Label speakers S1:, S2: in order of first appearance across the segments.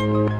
S1: you.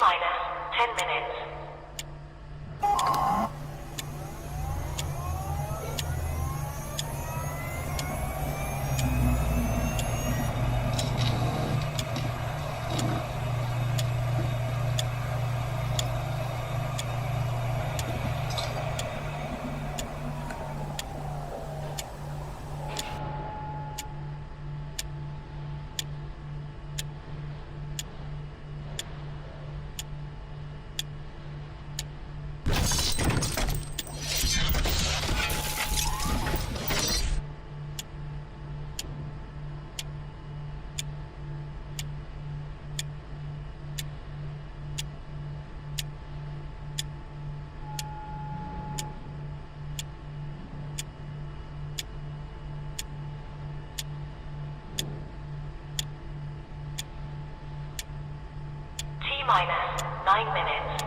S1: minus 10 minutes. minus 9 minutes.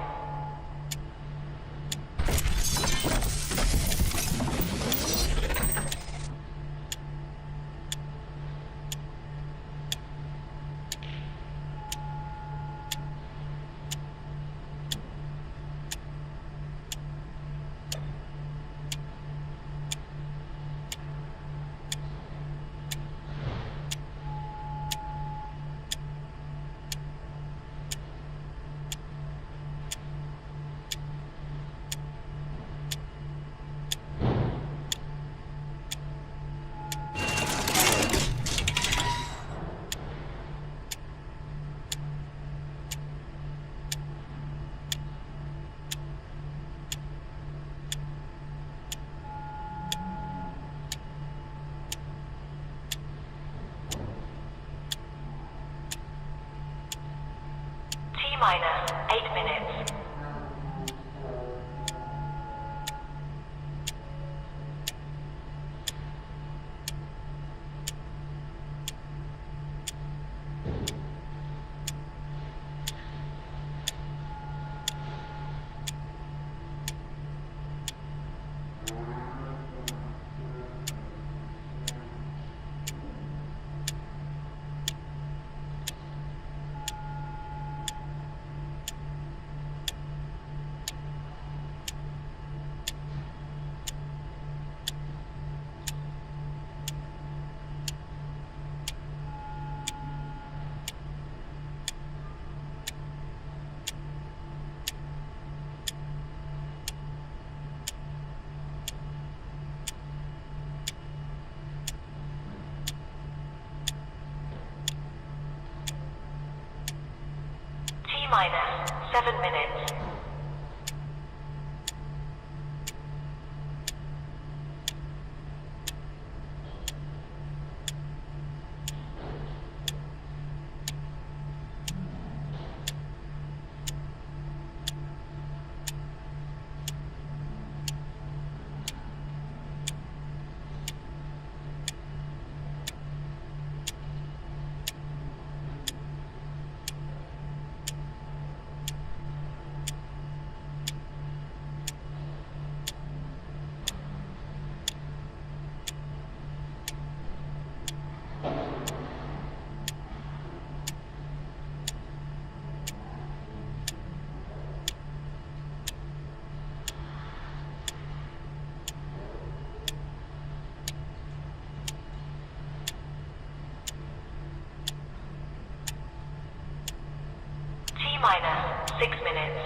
S1: T minus 8 minutes. T minus 7 minutes. T minus 6 minutes.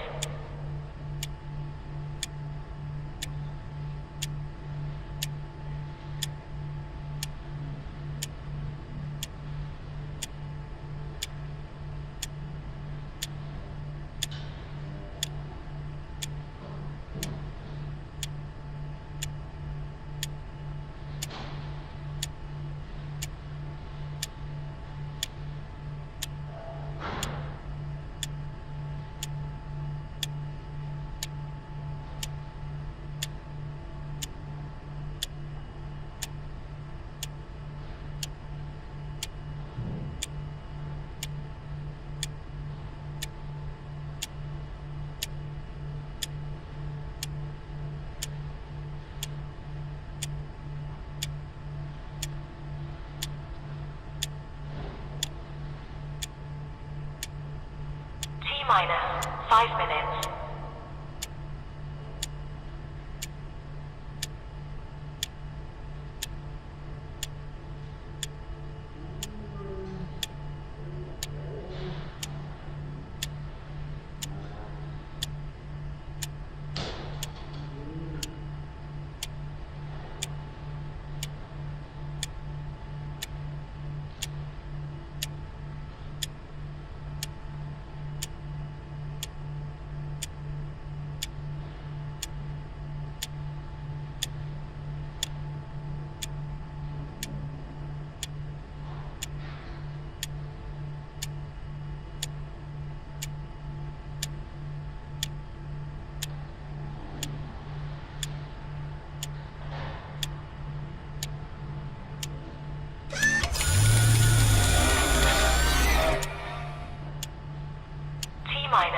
S1: T minus 5 minutes.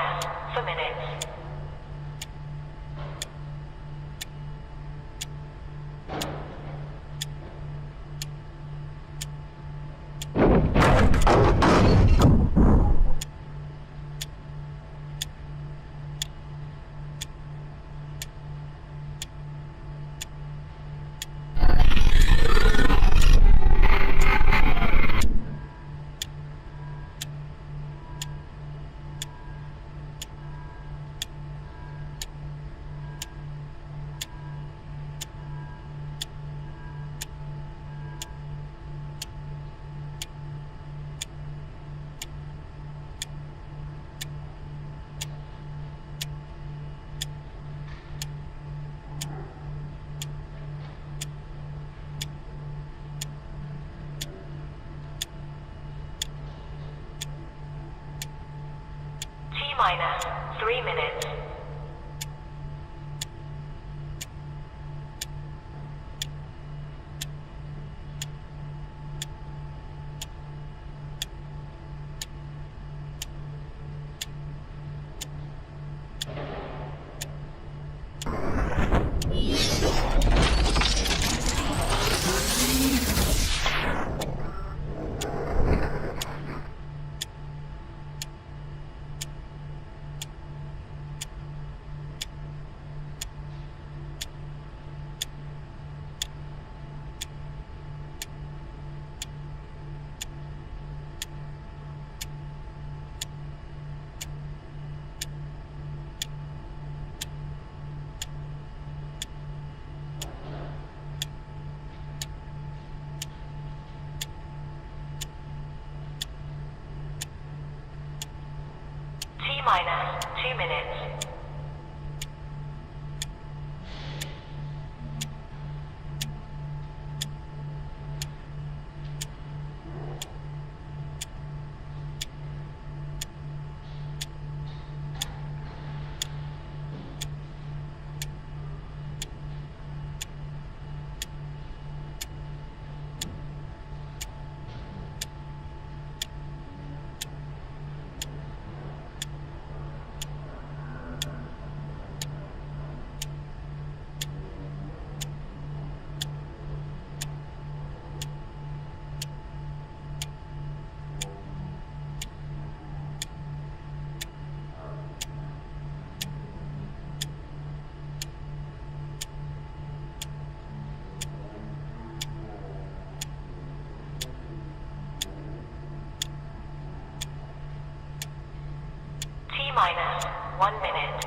S1: Minor for minutes. T-minus 3 minutes. T-minus 2 minutes. T-minus 1 minute.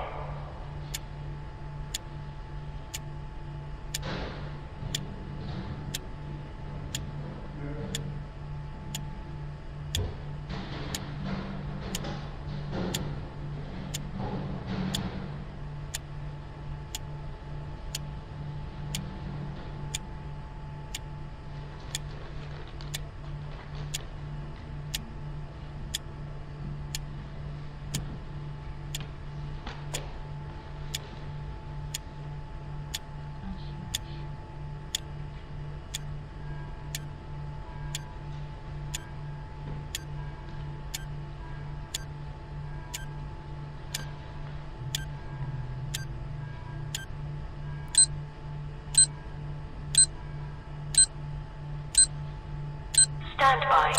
S1: Stand by.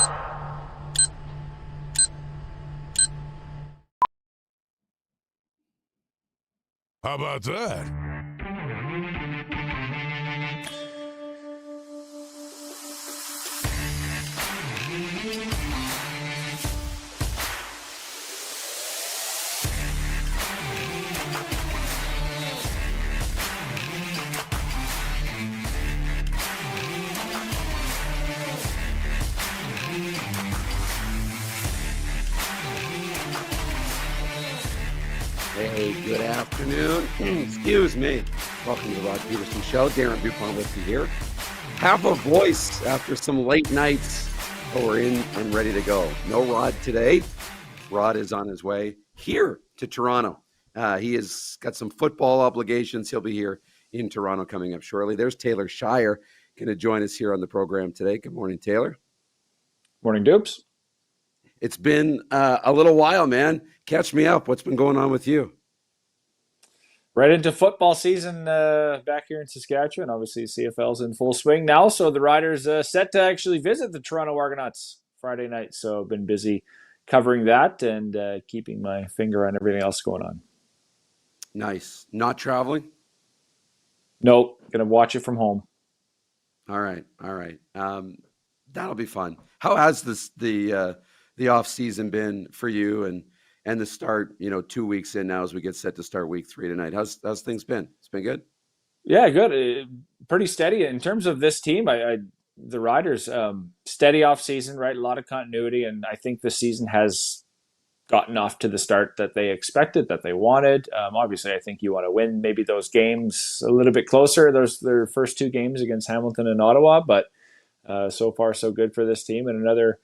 S2: How about that?
S3: Hey, good afternoon. Excuse me. Welcome to the Rod Peterson Show. Darren Dupont with you here. Half a voice after some late nights, but we're in and ready to go. No Rod today. Rod is on his way here to Toronto. He has got some football obligations. He'll be here in Toronto coming up shortly. There's Taylor Shire going to join us here on the program today. Good morning, Taylor.
S4: Morning, Dupes.
S3: It's been a little while, man. Catch me up. What's been going on with you?
S4: Right into football season back here in Saskatchewan. Obviously, CFL's in full swing now, so the Riders set to actually visit the Toronto Argonauts Friday night. So I've been busy covering that and keeping my finger on everything else going on.
S3: Nice. Not traveling?
S4: Nope, gonna watch it from home.
S3: All right. All right. That'll be fun. How has the off season been for you and the start, 2 weeks in now as we get set to start week 3 tonight? How's things been? It's been good?
S4: Yeah, good. Pretty steady in terms of this team. The Riders steady off season, right? A lot of continuity, and I think the season has gotten off to the start that they expected, that they wanted. Obviously, I think you want to win maybe those games a little bit closer. Those their first 2 games against Hamilton and Ottawa, but so far so good for this team. And another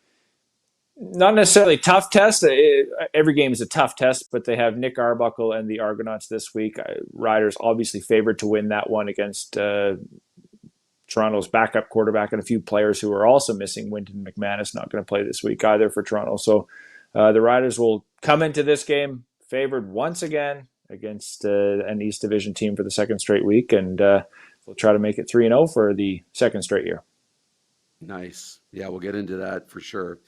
S4: not necessarily tough test. Every game is a tough test, but they have Nick Arbuckle and the Argonauts this week. Riders obviously favored to win that one against Toronto's backup quarterback and a few players who are also missing. Winton McManus not going to play this week either for Toronto. So the Riders will come into this game favored once again against an East Division team for the second straight week, and they'll try to make it 3-0 for the second straight year.
S3: Nice. Yeah, we'll get into that for sure.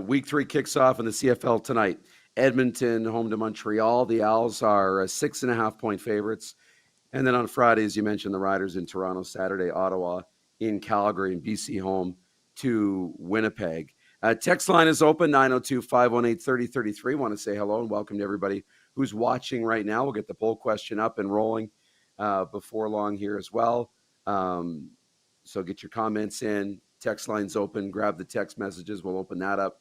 S3: Week 3 kicks off in the CFL tonight. Edmonton home to Montreal. The Owls are 6.5-point favorites. And then on Friday, as you mentioned, the Riders in Toronto. Saturday, Ottawa in Calgary, and BC home to Winnipeg. Text line is open, 902-518-3033. Want to say hello and welcome to everybody who's watching right now. We'll get the poll question up and rolling before long here as well. So get your comments in. Text line's open. Grab the text messages. We'll open that up.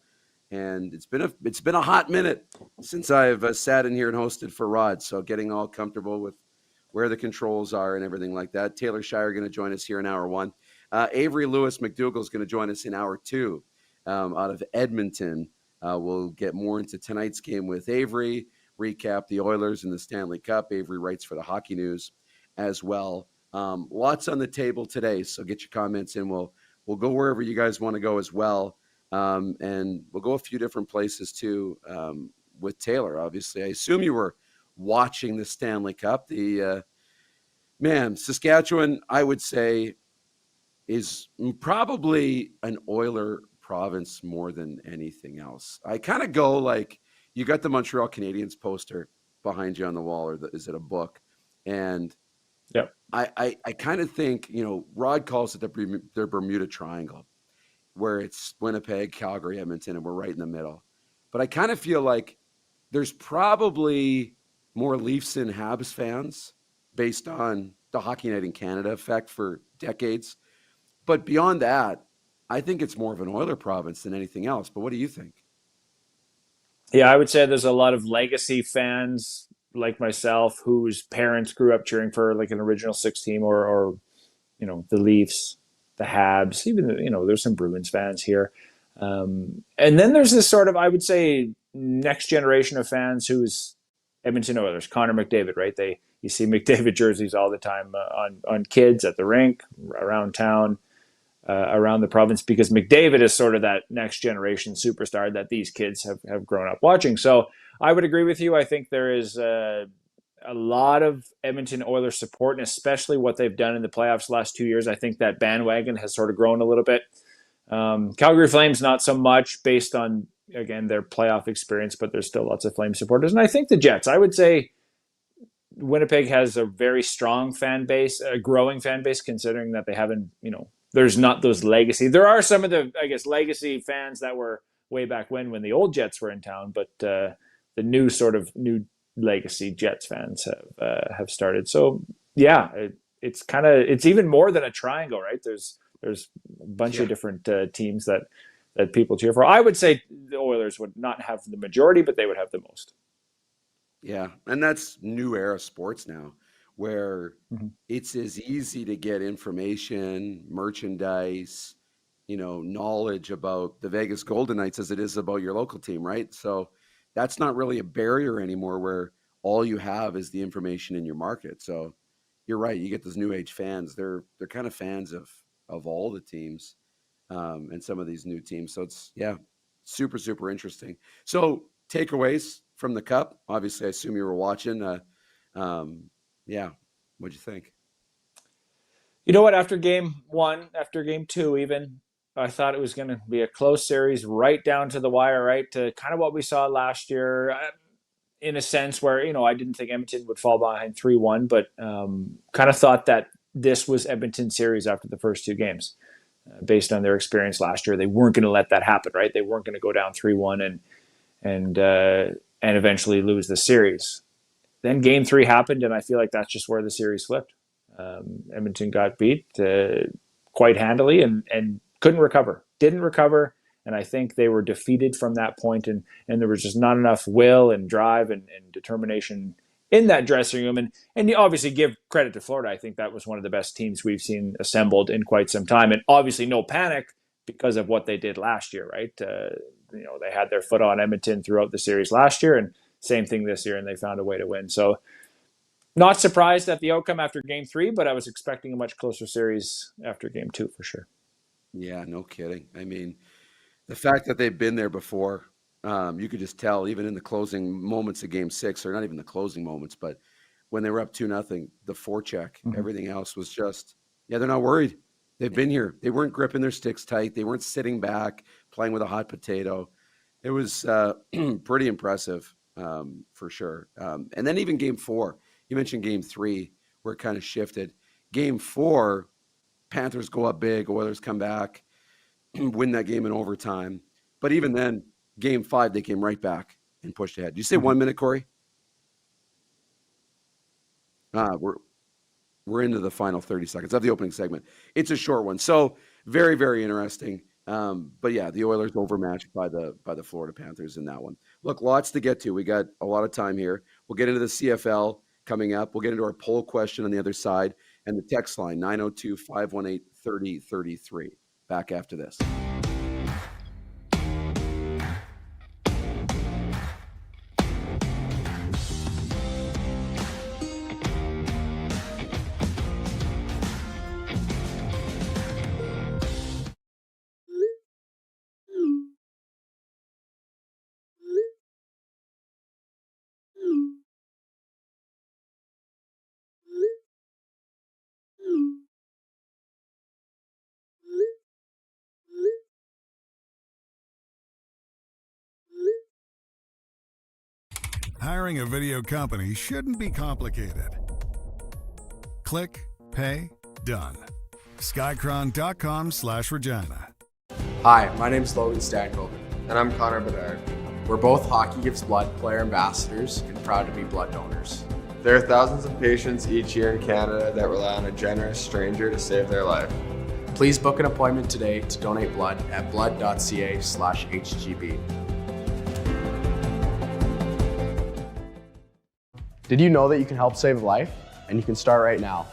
S3: And it's been a hot minute since I've sat in here and hosted for Rod. So getting all comfortable with where the controls are and everything like that. Taylor Shire going to join us here in hour 1. Avery Lewis McDougall is going to join us in hour 2 out of Edmonton. We'll get more into tonight's game with Avery, recap the Oilers in the Stanley Cup. Avery writes for the Hockey News as well. Lots on the table today, so get your comments in. We'll go wherever you guys want to go as well. And we'll go a few different places too with Taylor, obviously. I assume you were watching the Stanley Cup. Saskatchewan, I would say, is probably an Oiler province more than anything else. I kind of go like, you got the Montreal Canadiens poster behind you on the wall, or is it a book? And
S4: Yep.
S3: I kind of think, Rod calls it their Bermuda Triangle, where it's Winnipeg, Calgary, Edmonton, and we're right in the middle. But I kind of feel like there's probably more Leafs and Habs fans based on the Hockey Night in Canada effect for decades. But beyond that, I think it's more of an Oiler province than anything else. But what do you think?
S4: Yeah, I would say there's a lot of legacy fans like myself whose parents grew up cheering for like an original 6 team or the Leafs, the Habs, even there's some Bruins fans here. And then there's this sort of, I would say, next generation of fans who's Edmonton Oilers, Connor McDavid, right? You see McDavid jerseys all the time on kids at the rink, around town, around the province, because McDavid is sort of that next generation superstar that these kids have grown up watching. So I would agree with you. I think there is a lot of Edmonton Oilers support, and especially what they've done in the playoffs the last 2 years. I think that bandwagon has sort of grown a little bit. Calgary Flames, not so much based on, again, their playoff experience, but there's still lots of Flames supporters. And I think the Jets, I would say Winnipeg has a very strong fan base, a growing fan base, considering that they haven't, there's not those legacy. There are some of the, I guess, legacy fans that were way back when the old Jets were in town, but the new legacy Jets fans have started. So yeah, it's even more than a triangle, right? There's a bunch of different teams that people cheer for. I would say the Oilers would not have the majority, but they would have the most.
S3: Yeah, and that's new era sports now, where it's as easy to get information, merchandise, knowledge about the Vegas Golden Knights as it is about your local team, right? So that's not really a barrier anymore, where all you have is the information in your market. So you're right, you get those new age fans. They're kind of fans of all the teams and some of these new teams. So it's Super, super interesting. So takeaways from the Cup. Obviously, I assume you were watching. Yeah, what'd you think?
S4: You know what? After game one, after game two, even, I thought it was going to be a close series right down to the wire, right to kind of what we saw last year, in a sense where, I didn't think Edmonton would fall behind 3-1, but kind of thought that this was Edmonton's series after the first two games. Based on their experience last year, they weren't going to let that happen, right? They weren't going to go down 3-1 and eventually lose the series. Then game three happened, and I feel like that's just where the series flipped. Edmonton got beat quite handily and couldn't recover. Didn't recover, and I think they were defeated from that point, and there was just not enough will and drive and determination in that dressing room. And you obviously give credit to Florida. I think that was one of the best teams we've seen assembled in quite some time. And obviously no panic because of what they did last year, right? They had their foot on Edmonton throughout the series last year, and same thing this year, and they found a way to win. So not surprised at the outcome after game three, but I was expecting a much closer series after game two for sure.
S3: Yeah, no kidding. I mean, the fact that they've been there before, you could just tell, even in the closing moments of game six, or not even the closing moments, but when they were up 2-0, the forecheck, everything else was just, they're not worried. They've been here. They weren't gripping their sticks tight. They weren't sitting back, playing with a hot potato. It was pretty impressive, for sure. And then even game four, you mentioned game three, where it kind of shifted. Game four, Panthers go up big, Oilers come back, win that game in overtime. But even then, game five, they came right back and pushed ahead. Did you say 1 minute, Corey? We're into the final 30 seconds of the opening segment. It's a short one. So very, very interesting. But yeah, the Oilers overmatched by the Florida Panthers in that one. Look, lots to get to. We got a lot of time here. We'll get into the CFL coming up. We'll get into our poll question on the other side and the text line 902-518-3033. Back after this.
S5: Hiring a video company shouldn't be complicated. Click, pay, done. Skycron.com/Regina.
S6: Hi, my name is Logan Stankoven. And I'm Connor Bedard. We're both Hockey Gives Blood player ambassadors and proud to be blood donors.
S7: There are thousands of patients each year in Canada that rely on a generous stranger to save their life.
S6: Please book an appointment today to donate blood at blood.ca/HGB. Did you know that you can help save a life? And you can start right now.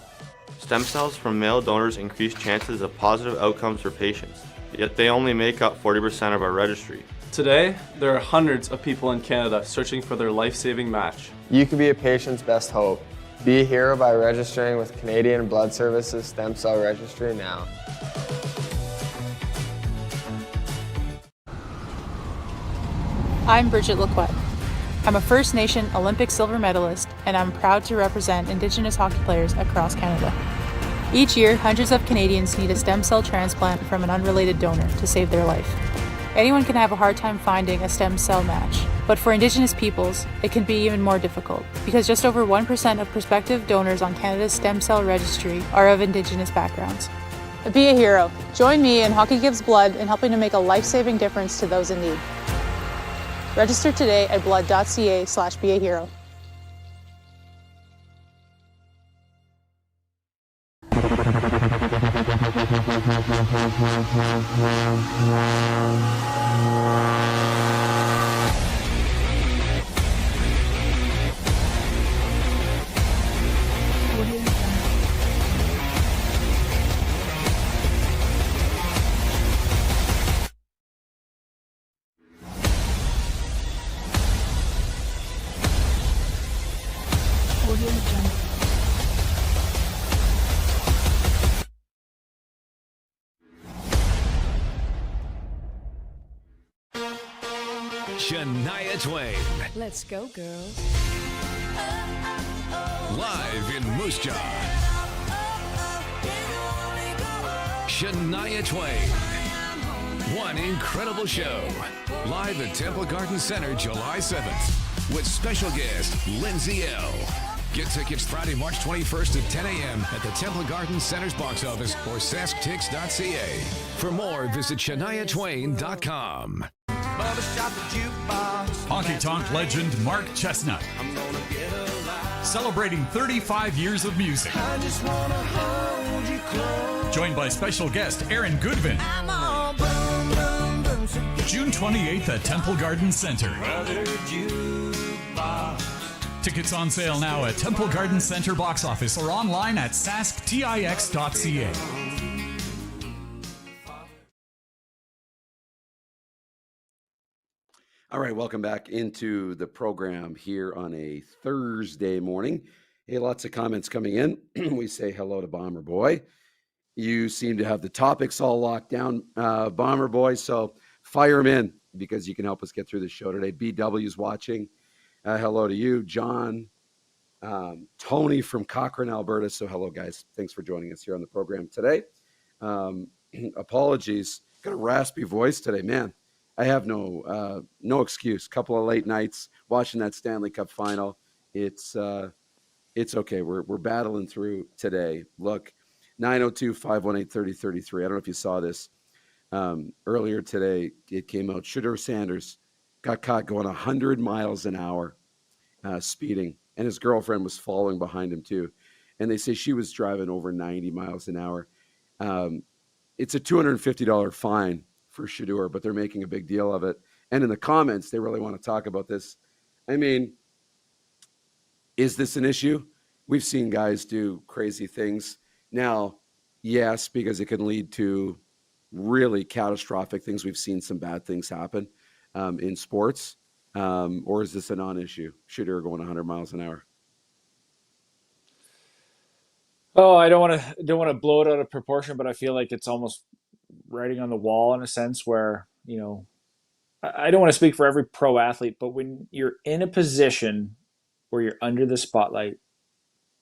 S7: Stem cells from male donors increase chances of positive outcomes for patients, yet they only make up 40% of our registry.
S8: Today, there are hundreds of people in Canada searching for their life-saving match.
S9: You can be a patient's best hope. Be a hero by registering with Canadian Blood Services Stem Cell Registry now.
S10: I'm Bridget Lacquette. I'm a First Nation Olympic silver medalist, and I'm proud to represent Indigenous hockey players across Canada. Each year, hundreds of Canadians need a stem cell transplant from an unrelated donor to save their life. Anyone can have a hard time finding a stem cell match, but for Indigenous peoples, it can be even more difficult because just over 1% of prospective donors on Canada's stem cell registry are of Indigenous backgrounds. Be a hero. Join me in Hockey Gives Blood in helping to make a life-saving difference to those in need. Register today at blood.ca/beahero.
S11: Shania Twain.
S12: Let's go, girls.
S11: Live in Moose Jaw. Shania Twain. One incredible show. Live at Temple Garden Center July 7th with special guest Lindsay L. Get tickets Friday, March 21st at 10 a.m. at the Temple Garden Center's box office or sasktix.ca. For more, visit ShaniaTwain.com.
S13: Honky Tonk legend Mark Chestnut. Celebrating 35 years of music. Joined by special guest Aaron Goodvin. June 28th at Temple Garden Center. Tickets on sale now at Temple Garden Center box office or online at sasktix.ca.
S3: All right, welcome back into the program here on a Thursday morning. Hey, lots of comments coming in. We say hello to Bomber Boy. You seem to have the topics all locked down, Bomber Boy, so fire them in because you can help us get through the show today. BW's watching. Hello to you, John. Tony from Cochrane, Alberta. So hello, guys. Thanks for joining us here on the program today. Apologies. Got a raspy voice today, man. I have no excuse. Couple of late nights watching that Stanley Cup final. It's okay. We're battling through today. Look, 902-518-3033. I don't know if you saw this. Earlier today, it came out. Shedeur Sanders got caught going 100 miles an hour speeding, and his girlfriend was following behind him too. And they say she was driving over 90 miles an hour. It's a $250 fine for Shedeur, but they're making a big deal of it. And in the comments, they really want to talk about this. I mean, is this an issue? We've seen guys do crazy things. Now, yes, because it can lead to really catastrophic things. We've seen some bad things happen in sports. Or is this a non-issue? Shedeur going 100 miles an hour?
S4: Oh, I don't want to blow it out of proportion, but I feel like it's almost writing on the wall in a sense where, you know, I don't want to speak for every pro athlete, but when you're in a position where you're under the spotlight,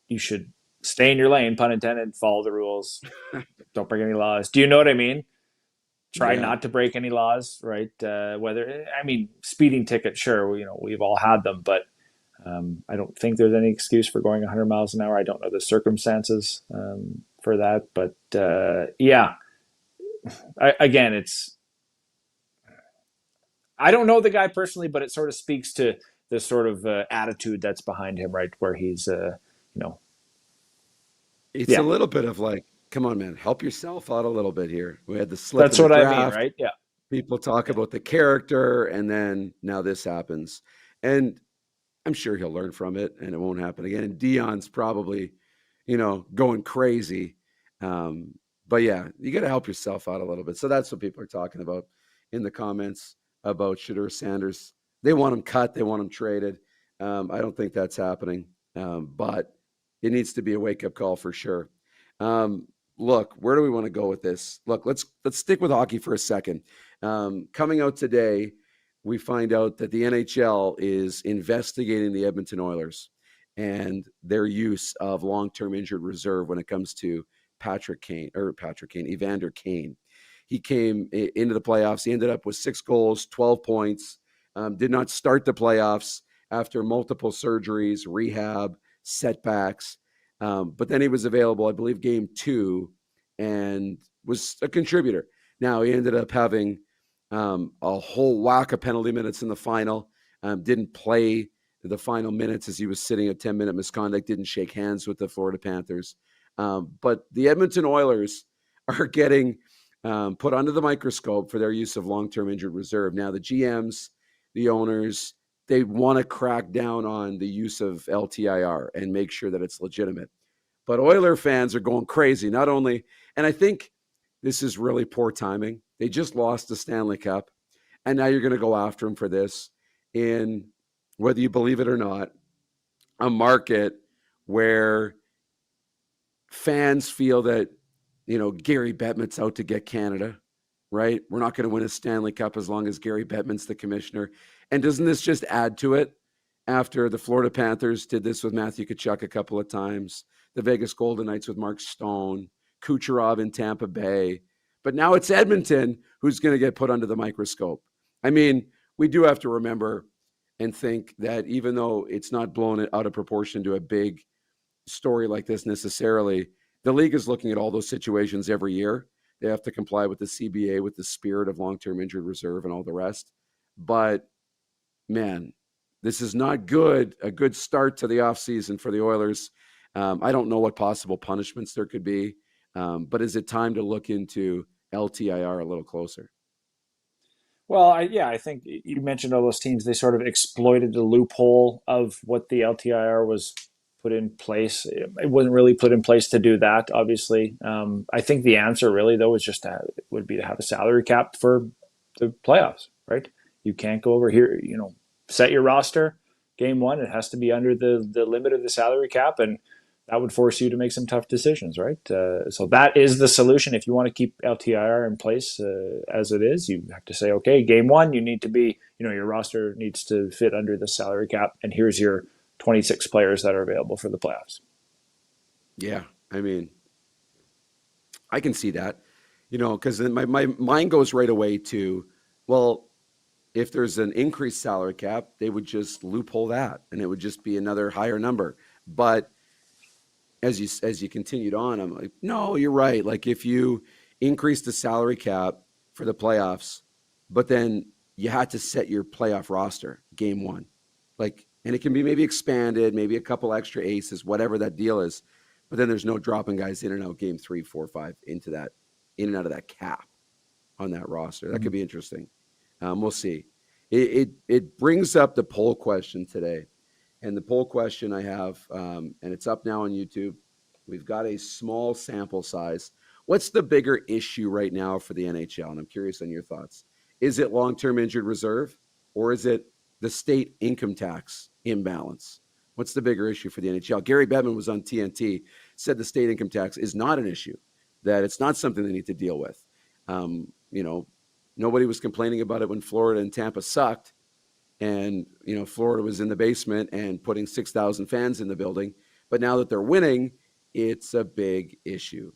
S4: you should stay in your lane, pun intended, follow the rules, don't break any laws. Do you know what I mean? Try not to break any laws, right? Speeding ticket, sure, you know, we've all had them, but I don't think there's any excuse for going 100 miles an hour. I don't know the circumstances for that, but I don't know the guy personally, but it sort of speaks to the sort of attitude that's behind him, right? Where he's,
S3: It's a little bit of like, come on, man, help yourself out a little bit here. We had the slip.
S4: That's what I mean, right? Yeah.
S3: People talk about the character, and then now this happens. And I'm sure he'll learn from it, and it won't happen again. And Dion's probably, going crazy. But yeah, you got to help yourself out a little bit. So that's what people are talking about in the comments about Shedeur Sanders. They want him cut. They want him traded. I don't think that's happening. But it needs to be a wake-up call for sure. Look, where do we want to go with this? Look, let's stick with hockey for a second. Coming out today, we find out that the NHL is investigating the Edmonton Oilers and their use of long-term injured reserve when it comes to Evander Kane. He came into the playoffs. He ended up with 6 goals, 12 points, did not start the playoffs after multiple surgeries, rehab, setbacks. But then he was available, I believe, game 2 and was a contributor. Now he ended up having a whole whack of penalty minutes in the final. Didn't play the final minutes as he was sitting at 10-minute misconduct, didn't shake hands with the Florida Panthers. But the Edmonton Oilers are getting put under the microscope for their use of long-term injured reserve. Now the GMs, the owners, they want to crack down on the use of LTIR and make sure that it's legitimate. But Oiler fans are going crazy. Not only, and I think this is really poor timing. They just lost the Stanley Cup, and now you're going to go after them for this in, whether you believe it or not, a market where fans feel that, Gary Bettman's out to get Canada, right? We're not going to win a Stanley Cup as long as Gary Bettman's the commissioner. And doesn't this just add to it after the Florida Panthers did this with Matthew Tkachuk a couple of times, the Vegas Golden Knights with Mark Stone, Kucherov in Tampa Bay, but now it's Edmonton who's going to get put under the microscope. I mean, we do have to remember and think that even though it's not blown out of proportion to a big story like this necessarily, the league is looking at all those situations every year. They have to comply with the CBA, with the spirit of long-term injured reserve and all the rest. But man, this is not good. A good start to the offseason for the Oilers. I don't know what possible punishments there could be, but is it time to look into LTIR a little closer?
S4: Well, I think you mentioned all those teams. They sort of exploited the loophole of what the LTIR was put in place. It wasn't really put in place to do that, obviously. I think the answer really, though, is just would be to have a salary cap for the playoffs, right? You can't go over here, set your roster. Game one, it has to be under the limit of the salary cap, and that would force you to make some tough decisions, right? So that is the solution. If you want to keep LTIR in place as it is, you have to say, okay, game one, you need to be, your roster needs to fit under the salary cap, and here's your 26 players that are available for the playoffs.
S3: Yeah, I mean, I can see that, because then my mind goes right away to, well, if there's an increased salary cap, they would just loophole that, and it would just be another higher number. But as you continued on, I'm like, no, you're right. Like if you increase the salary cap for the playoffs, but then you had to set your playoff roster game one, and it can be maybe expanded, maybe a couple extra aces, whatever that deal is. But then there's no dropping guys in and out game 3, 4, 5 in and out of that cap on that roster. That could be interesting. We'll see. It brings up the poll question today. And the poll question I have, and it's up now on YouTube. We've got a small sample size. What's the bigger issue right now for the NHL? And I'm curious on your thoughts. Is it long-term injured reserve, or is it the state income tax imbalance? What's the bigger issue for the NHL? Gary Bettman was on TNT, said the state income tax is not an issue, that it's not something they need to deal with. Nobody was complaining about it when Florida and Tampa sucked. And, Florida was in the basement and putting 6,000 fans in the building. But now that they're winning, it's a big issue.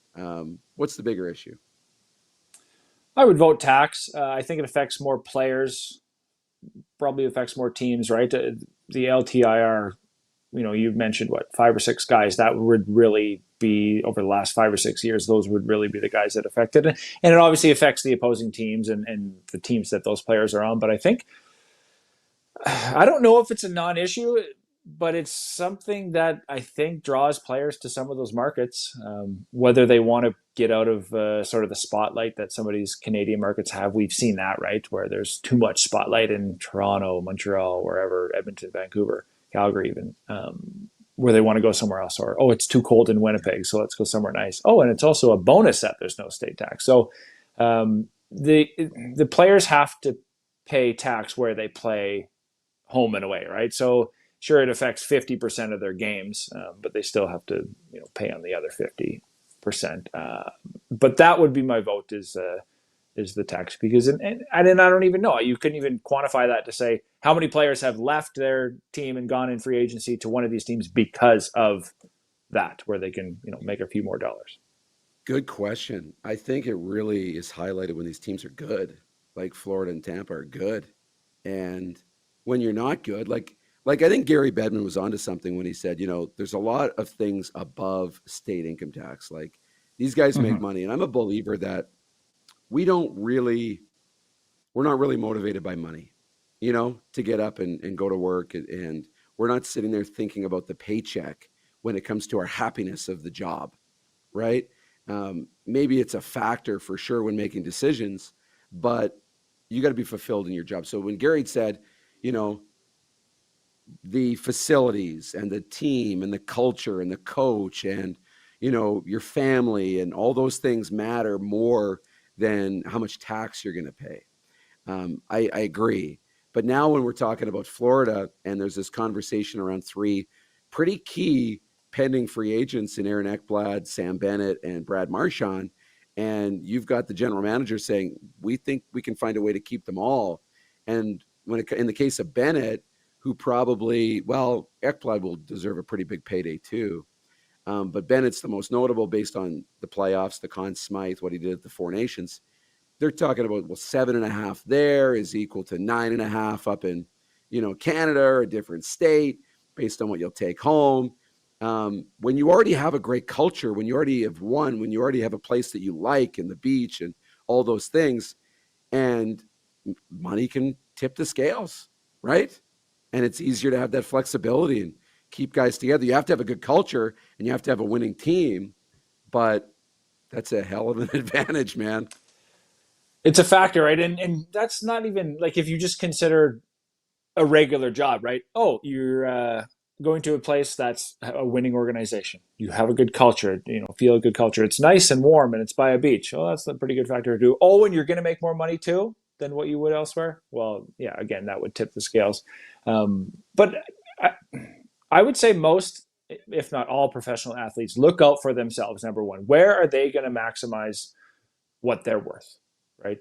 S3: What's the bigger issue?
S4: I would vote tax. I think it affects more players, probably affects more teams, right? The LTIR, you've mentioned, 5 or 6 guys. That would really be, over the last 5 or 6 years, those would really be the guys that affected it. And it obviously affects the opposing teams and the teams that those players are on. But I don't know if it's a non-issue, but it's something that I think draws players to some of those markets, whether they want to get out of sort of the spotlight that some of these Canadian markets have. We've seen that, right, where there's too much spotlight in Toronto, Montreal, wherever, Edmonton, Vancouver, Calgary even, where they want to go somewhere else. Or, it's too cold in Winnipeg, so let's go somewhere nice. And it's also a bonus that there's no state tax. So the players have to pay tax where they play home and away, right? So sure, it affects 50% of their games, but they still have to, pay on the other 50%. But that would be my vote is the tax, because and I don't even know. You couldn't even quantify that to say how many players have left their team and gone in free agency to one of these teams because of that, where they can, make a few more dollars.
S3: Good question. I think it really is highlighted when these teams are good, like Florida and Tampa are good, and when you're not good, like I think Gary Bettman was onto something when he said, there's a lot of things above state income tax. Like these guys make money. And I'm a believer that we're not really motivated by money, to get up and go to work. And we're not sitting there thinking about the paycheck when it comes to our happiness of the job, right? Maybe it's a factor for sure when making decisions, but you got to be fulfilled in your job. So when Gary said, the facilities and the team and the culture and the coach and, your family and all those things matter more than how much tax you're going to pay. I agree. But now when we're talking about Florida and there's this conversation around 3 pretty key pending free agents in Aaron Ekblad, Sam Bennett, and Brad Marchand, and you've got the general manager saying, we think we can find a way to keep them all. And in the case of Bennett, who probably, well, Ekblad will deserve a pretty big payday too. But Bennett's the most notable based on the playoffs, the Conn Smythe, what he did at the Four Nations. They're talking about, well, 7.5 there is equal to 9.5 up in, Canada or a different state based on what you'll take home. When you already have a great culture, when you already have won, when you already have a place that you like and the beach and all those things, and money can tip the scales, right? And it's easier to have that flexibility and keep guys together. You have to have a good culture and you have to have a winning team, but that's a hell of an advantage, man.
S4: It's a factor, right? And that's not even like if you just consider a regular job, right? Oh, you're going to a place that's a winning organization. You have a good culture, feel a good culture. It's nice and warm and it's by a beach. Oh, that's a pretty good factor to do. Oh, and you're going to make more money too than what you would elsewhere. Well, yeah, again, that would tip the scales. But I would say most, if not all, professional athletes look out for themselves. Number one, where are they going to maximize what they're worth, right?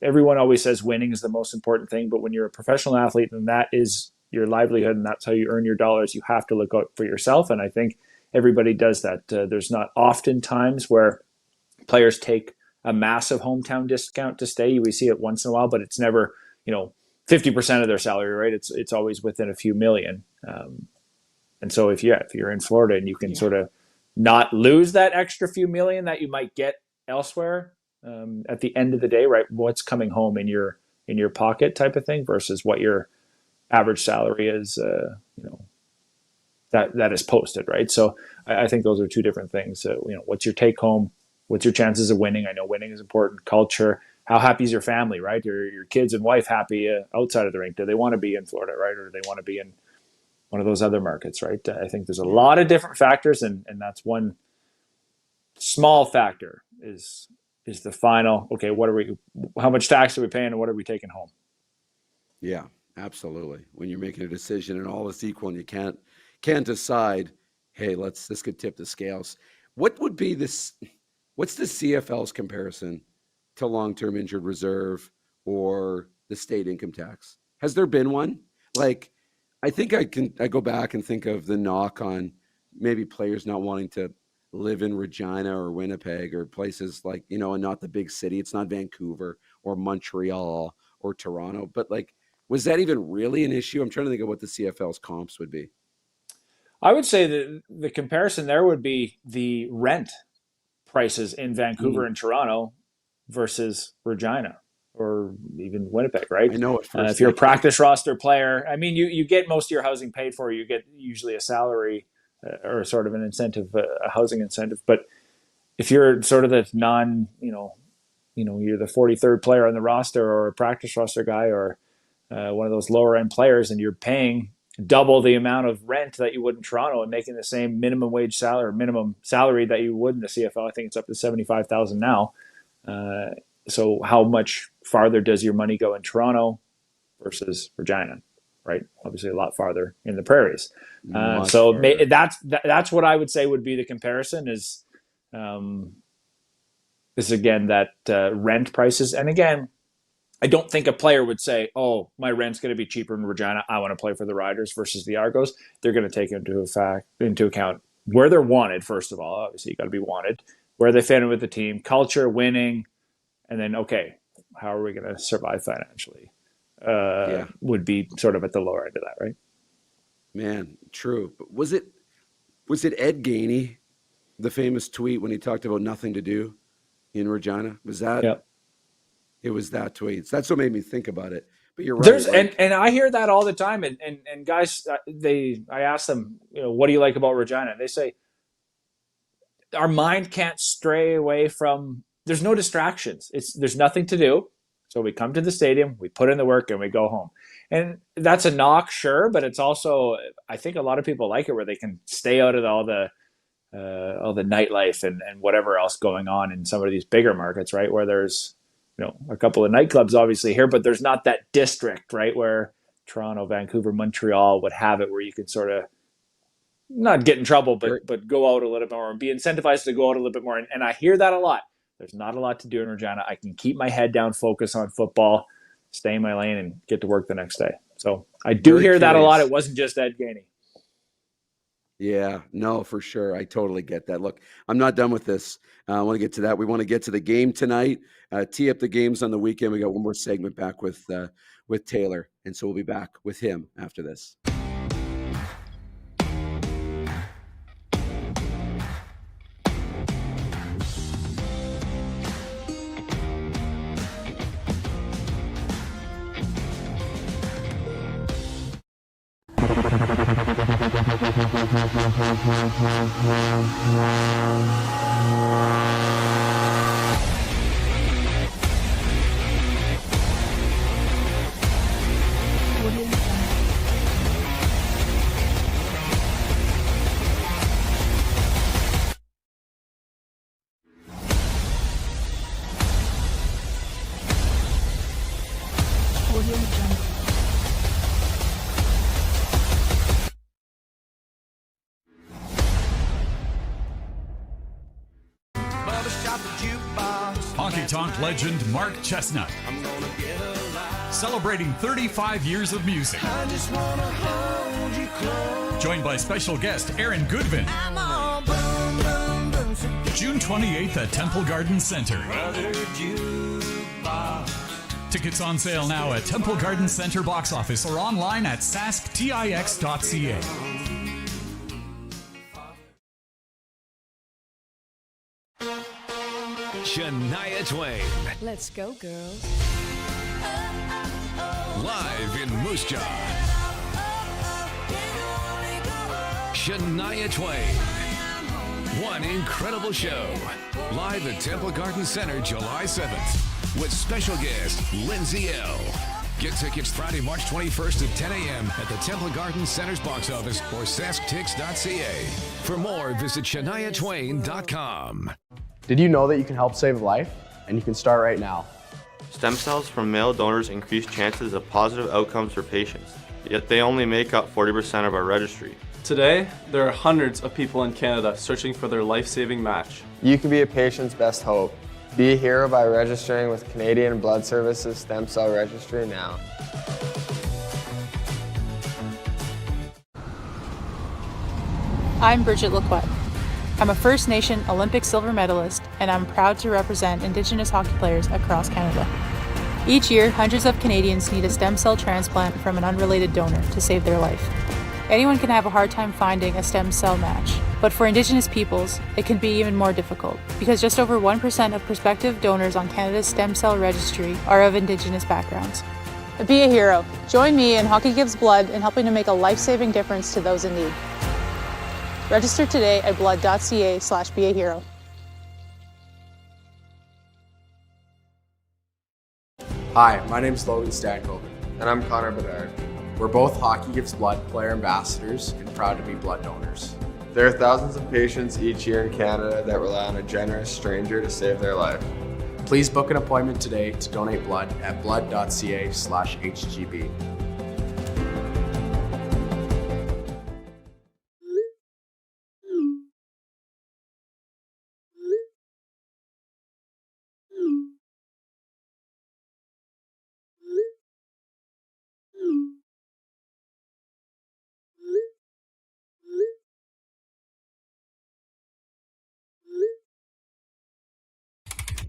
S4: Everyone always says winning is the most important thing, but when you're a professional athlete and that is your livelihood and that's how you earn your dollars, you have to look out for yourself. And I think everybody does that. There's not often times where players take a massive hometown discount to stay. We see it once in a while, but it's never, 50% of their salary, right? It's always within a few million. And so if you're in Florida and you can sort of not lose that extra few million that you might get elsewhere, at the end of the day, right? What's coming home in your pocket type of thing versus what your average salary is, that is posted, right? So I think those are two different things. What's your take home? What's your chances of winning? I know winning is important. Culture. How happy is your family, right? Your kids and wife happy outside of the rink? Do they want to be in Florida, right? Or do they want to be in one of those other markets, right? I think there's a lot of different factors, and that's one small factor is the final, okay, how much tax are we paying and what are we taking home?
S3: Yeah, absolutely. When you're making a decision and all is equal and you can't decide, hey, this could tip the scales. What's the CFL's comparison to long-term injured reserve or the state income tax? Has there been one? Like, I think I go back and think of the knock on maybe players not wanting to live in Regina or Winnipeg or places like, and not the big city. It's not Vancouver or Montreal or Toronto, but like, was that even really an issue? I'm trying to think of what the CFL's comps would be.
S4: I would say that the comparison there would be the rent prices in Vancouver and Toronto versus Regina or even Winnipeg, right?
S3: I know it.
S4: If you're a practice roster player, I mean, you get most of your housing paid for. You get usually a salary or sort of an incentive, a housing incentive. But if you're sort of the you're the 43rd player on the roster or a practice roster guy or one of those lower end players, and you're paying double the amount of rent that you would in Toronto and making the same minimum wage salary or minimum salary that you would in the CFL. I think it's up to $75,000 now. So how much farther does your money go in Toronto versus Regina, right? Obviously a lot farther in the prairies. That's what I would say would be the comparison is again, that rent prices. And again, I don't think a player would say, oh, my rent's going to be cheaper in Regina. I want to play for the Riders versus the Argos. They're going to take into account where they're wanted, first of all. Obviously, you got to be wanted. Where they fit in with the team, culture, winning, and then, okay, how are we going to survive financially? Would be sort of at the lower end of that, right?
S3: Man, true. But was it Ed Gainey, the famous tweet when he talked about nothing to do in Regina? Was that?
S4: Yep.
S3: It was that tweet. That's what made me think about it. But you're right.
S4: And I hear that all the time. And guys, I ask them, what do you like about Regina? And they say, our mind can't stray away from. There's no distractions. There's nothing to do. So we come to the stadium, we put in the work, and we go home. And that's a knock, sure, but it's also, I think a lot of people like it where they can stay out of all the nightlife and whatever else going on in some of these bigger markets, right? Where there's a couple of nightclubs obviously here, but there's not that district, right? Where Toronto, Vancouver, Montreal would have it, where you can sort of not get in trouble, but go out a little bit more and be incentivized to go out a little bit more. And I hear that a lot. There's not a lot to do in Regina. I can keep my head down, focus on football. stay in my lane and get to work the next day. So I do
S3: Very
S4: hear that a lot.
S3: curious.
S4: It wasn't just Ed Gainey.
S3: Yeah, no, for sure. I totally get that. Look, I'm not done with this. I want to get to that. We want to get to the game tonight. Tee up the games on the weekend. We got one more segment back with Taylor, and so we'll be back with him after this.
S13: Honky Tonk legend Mark Chestnut. Celebrating 35 years of music. Joined by special guest Aaron Goodvin. June 28th at Temple Garden Center. Tickets on sale now at Temple Garden Center box office or online at sasktix.ca.
S11: Shania Twain.
S12: Let's go, girls.
S11: Live in Moose Jaw. Shania Twain. One incredible show. Live at Temple Garden Center July 7th. With special guest Lindsay L. Get tickets Friday, March 21st at 10 a.m. at the Temple Garden Center's box office or sasktix.ca. For more, visit shaniatwain.com.
S6: Did you know that you can help save a life? And you can start right now.
S7: Stem cells from male donors increase chances of positive outcomes for patients, yet they only make up 40% of our registry.
S8: Today, there are hundreds of people in Canada searching for their life-saving match.
S9: You can be a patient's best hope. Be a hero by registering with Canadian Blood Services Stem Cell Registry now.
S10: I'm Bridget Lacquette. I'm a First Nation Olympic silver medalist, and I'm proud to represent Indigenous hockey players across Canada. Each year, hundreds of Canadians need a stem cell transplant from an unrelated donor to save their life. Anyone can have a hard time finding a stem cell match, but for Indigenous peoples, it can be even more difficult because just over 1% of prospective donors on Canada's stem cell registry are of Indigenous backgrounds. Be a hero. Join me in Hockey Gives Blood in helping to make a life-saving difference to those in need. Register today at blood.ca/beahero.
S6: Hi, my name is Logan Stankoven. And I'm Connor Bedard. We're both Hockey Gives Blood player ambassadors and proud to be blood donors.
S9: There are thousands of patients each year in Canada that rely on a generous stranger to save their life.
S6: Please book an appointment today to donate blood at blood.ca/HGB.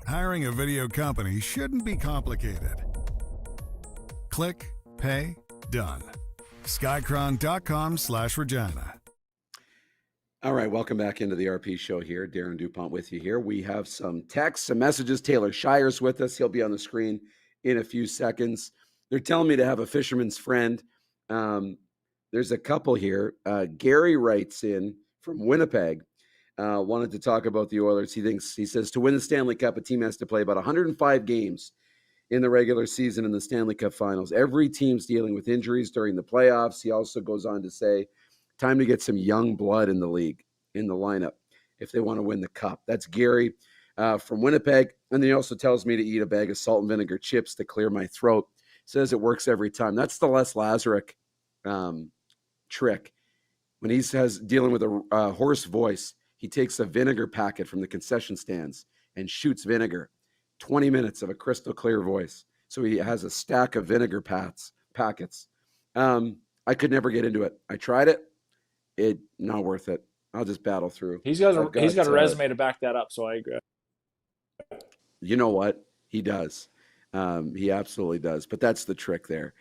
S5: Hiring a video company shouldn't be complicated. Click, pay, done. Skycron.com/Regina.
S3: All right, welcome back into the RP show here. Darren DuPont with you here. We have some texts, some messages. Taylor Shire's with us. He'll be on the screen in a few seconds. They're telling me to have a fisherman's friend. There's a couple here. Gary writes in from Winnipeg. Wanted to talk about the Oilers. He says to win the Stanley Cup, a team has to play about 105 games in the regular season in the Stanley Cup Finals. Every team's dealing with injuries during the playoffs. He also goes on to say, time to get some young blood in the league, in the lineup, if they want to win the Cup. That's Gary from Winnipeg. And then he also tells me to eat a bag of salt and vinegar chips to clear my throat. Says it works every time. That's the Les Lazaruk trick. When he says dealing with a hoarse voice, he takes a vinegar packet from the concession stands and shoots vinegar. 20 minutes of a crystal clear voice. So he has a stack of vinegar packets. I could never get into it. I tried it. It not worth it. I'll just battle through.
S4: He's got a resume to back that up, so I agree.
S3: You know what? He does. He absolutely does. But that's the trick there.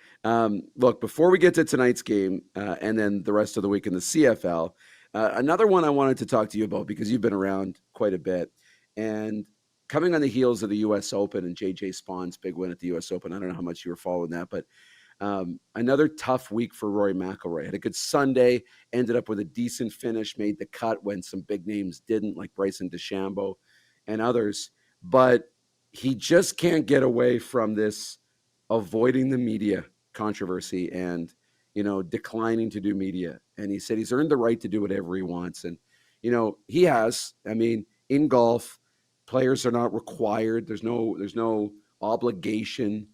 S3: Look, before we get to tonight's game and then the rest of the week in the CFL, another one I wanted to talk to you about because you've been around quite a bit. And coming on the heels of the U.S. Open and J.J. Spahn's big win at the U.S. Open, I don't know how much you were following that, but another tough week for Rory McIlroy. Had a good Sunday, ended up with a decent finish, made the cut when some big names didn't, like Bryson DeChambeau and others. But he just can't get away from this avoiding the media controversy and, declining to do media. And he said he's earned the right to do whatever he wants. And, he has. I mean, in golf, players are not required. There's no obligation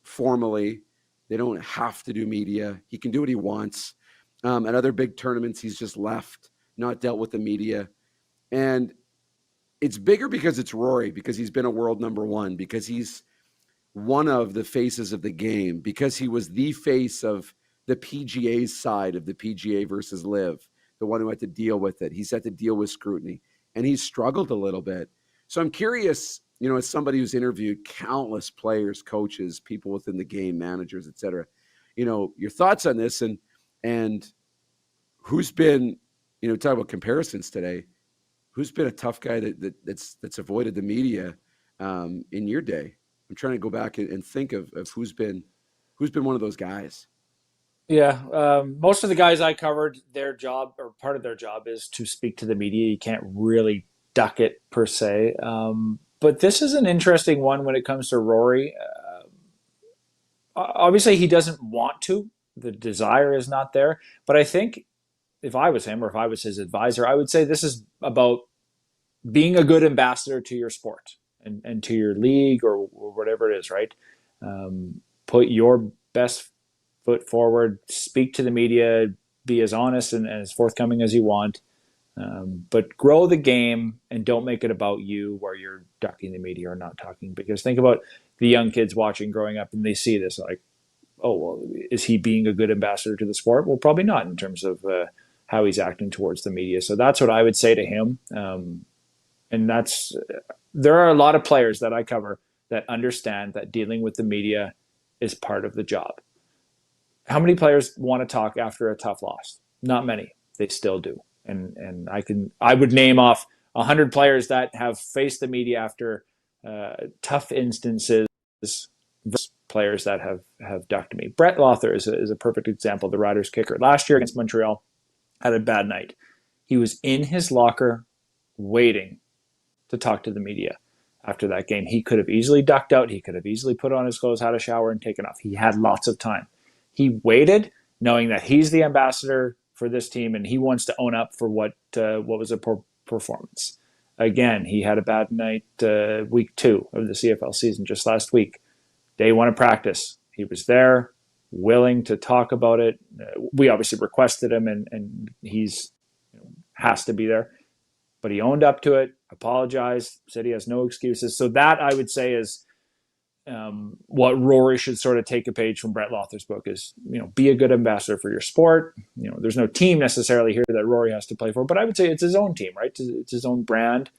S3: formally. They don't have to do media. He can do what he wants. At other big tournaments, he's just left, not dealt with the media. And it's bigger because it's Rory, because he's been a world number one, because he's one of the faces of the game, because he was the face of the PGA's side of the PGA versus LIV, the one who had to deal with it. He's had to deal with scrutiny, and he's struggled a little bit. So I'm curious, as somebody who's interviewed countless players, coaches, people within the game, managers, et cetera, your thoughts on this and who's been, talk about comparisons today. Who's been a tough guy that's avoided the media in your day? I'm trying to go back and think of who's been one of those guys.
S4: Yeah, most of the guys I covered, their job or part of their job is to speak to the media. You can't really duck it per se. But this is an interesting one when it comes to Rory. Obviously, he doesn't want to. The desire is not there. But I think if I was him or if I was his advisor, I would say this is about being a good ambassador to your sport and to your league or whatever it is, right? Put your best foot forward, speak to the media, be as honest and as forthcoming as you want, but grow the game and don't make it about you where you're ducking the media or not talking. Because think about the young kids watching growing up and they see this like, oh, well, is he being a good ambassador to the sport? Well, probably not in terms of how he's acting towards the media. So that's what I would say to him. And there are a lot of players that I cover that understand that dealing with the media is part of the job. How many players want to talk after a tough loss? Not many. They still do. And I would name off 100 players that have faced the media after tough instances, players that have ducked me. Brett Lawther is a perfect example, the Riders kicker. Last year against Montreal, had a bad night. He was in his locker waiting to talk to the media after that game. He could have easily ducked out. He could have easily put on his clothes, had a shower, and taken off. He had lots of time. He waited, knowing that he's the ambassador for this team and he wants to own up for what was a poor performance. Again, he had a bad night week 2 of the CFL season just last week. Day 1 of practice. He was there, willing to talk about it. We obviously requested him and he's has to be there. But he owned up to it, apologized, said he has no excuses. So that, I would say, is what Rory should sort of take a page from Brett Lawther's book is, be a good ambassador for your sport. There's no team necessarily here that Rory has to play for, but I would say it's his own team, right? It's his own brand.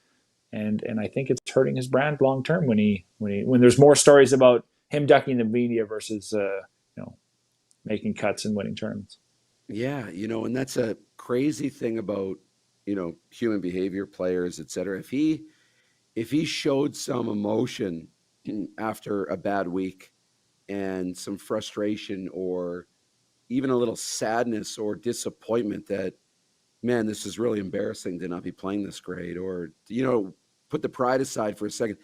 S4: And I think it's hurting his brand long term when there's more stories about him ducking the media versus making cuts and winning tournaments.
S3: Yeah, and that's a crazy thing about human behavior, players, et cetera. If he showed some emotion after a bad week and some frustration or even a little sadness or disappointment that, man, this is really embarrassing to not be playing this great, or put the pride aside for a second,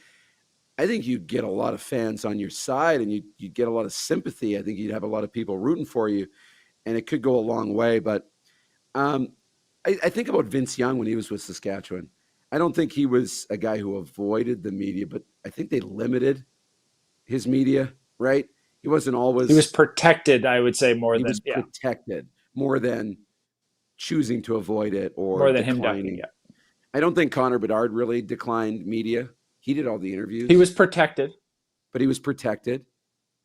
S3: I think you'd get a lot of fans on your side and you'd get a lot of sympathy. I think you'd have a lot of people rooting for you, and it could go a long way. But I think about Vince Young when he was with Saskatchewan. I don't think he was a guy who avoided the media, but I think they limited his media, right? He wasn't always...
S4: He was protected, I would say,
S3: protected more than choosing to avoid it or
S4: more than
S3: declining.
S4: him ducking, yeah.
S3: I don't think Connor Bedard really declined media. He did all the interviews.
S4: He was protected.
S3: but he was protected.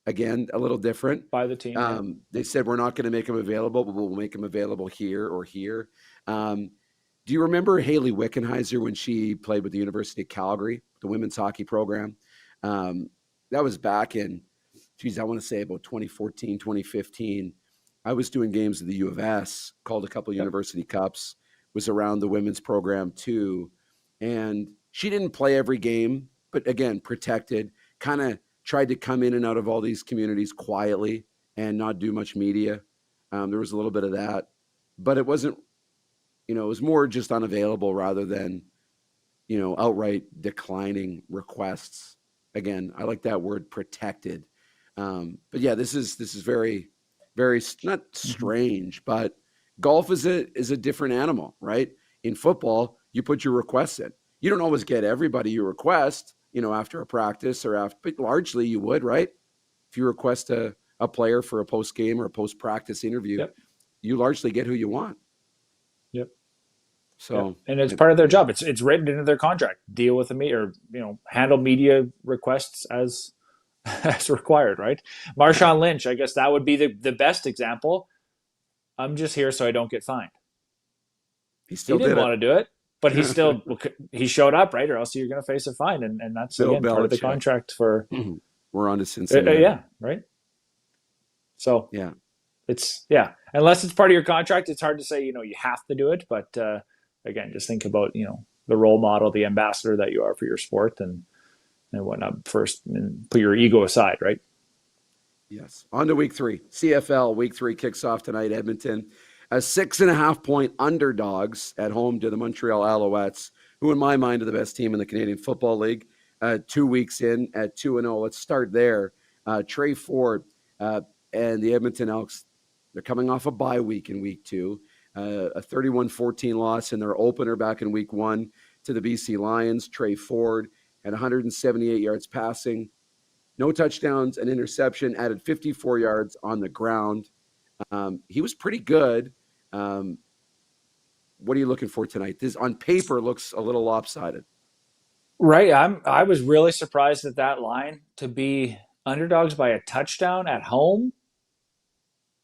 S3: Again, a little different.
S4: By the team.
S3: They said, we're not going to make him available, but we'll make him available here or here. Do you remember Haley Wickenheiser when she played with the University of Calgary, the women's hockey program? That was back in, I want to say about 2014, 2015. I was doing games at the U of S, called a couple of University Cups, was around the women's program too. And she didn't play every game, but again, protected, kind of tried to come in and out of all these communities quietly and not do much media. There was a little bit of that, but it wasn't, it was more just unavailable rather than, outright declining requests. Again, I like that word, protected. But yeah, this is very, very not strange, but golf is a different animal, right? In football, you put your requests in. You don't always get everybody you request, after a practice or after, but largely you would, right? If you request a player for a post game or a post practice interview, you largely get who you want.
S4: Yep.
S3: So,
S4: and it's part of their job. It's written into their contract. Deal with handle media requests as required, right? Marshawn Lynch, I guess that would be the best example. I'm just here so I don't get fined.
S3: He
S4: didn't want to do it, but he showed up, right? Or else you're going to face a fine, and that's
S3: Bill
S4: again part of the
S3: Belichick.
S4: contract for.
S3: We're on to Cincinnati.
S4: Yeah, right. So unless it's part of your contract, it's hard to say. You have to do it, but again, just think about the role model, the ambassador that you are for your sport, and whatnot first, and put your ego aside, right?
S3: Yes. On to week 3. CFL week 3 kicks off tonight. Edmonton, 6.5-point underdogs at home to the Montreal Alouettes, who in my mind are the best team in the Canadian Football League. 2 weeks in at 2-0. Let's start there. Trey Ford and the Edmonton Elks, they're coming off a bye week in week 2. A 31-14 loss in their opener back in week 1 to the BC Lions. Trey Ford had 178 yards passing, no touchdowns, an interception, added 54 yards on the ground. He was pretty good. What are you looking for tonight? This on paper looks a little lopsided.
S4: Right. I was really surprised at that line to be underdogs by a touchdown at home.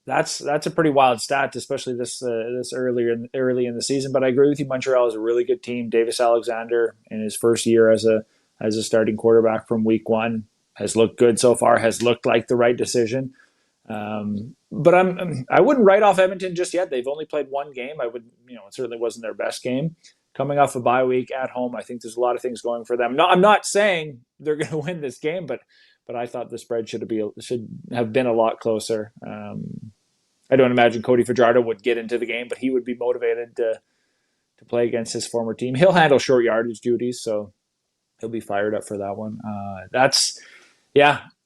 S4: That's a pretty wild stat, especially this early in the season. But I agree with you. Montreal is a really good team. Davis Alexander in his first year as a starting quarterback from week 1 has looked good so far. Has looked like the right decision. But I wouldn't write off Edmonton just yet. They've only played one game. It certainly wasn't their best game. Coming off a bye week at home, I think there's a lot of things going for them. No, I'm not saying they're going to win this game, but I thought the spread should have been a lot closer. I don't imagine Cody Fajardo would get into the game, but he would be motivated to play against his former team. He'll handle short yardage duties, so he'll be fired up for that one.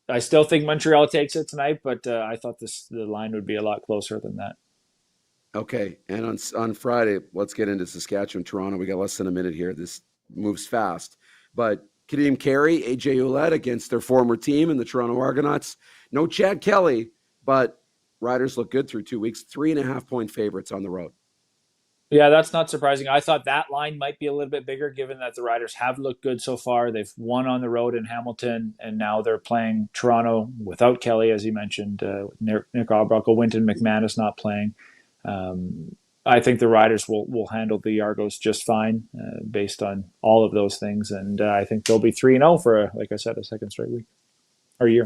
S4: I still think Montreal takes it tonight, but I thought the line would be a lot closer than that.
S3: Okay, and on Friday, let's get into Saskatchewan, Toronto. We got less than a minute here. This moves fast. But Kadeem Carey, AJ Ouellette against their former team in the Toronto Argonauts. No Chad Kelly, but Riders look good through 2 weeks. 3.5-point favorites on the road.
S4: Yeah, that's not surprising. I thought that line might be a little bit bigger given that the Riders have looked good so far. They've won on the road in Hamilton, and now they're playing Toronto without Kelly, as you mentioned. Nick Arbuckle, Winton McManus not playing. I think the Riders will handle the Argos just fine based on all of those things, and I think they'll be 3-0 for, like I said, a second straight week or year.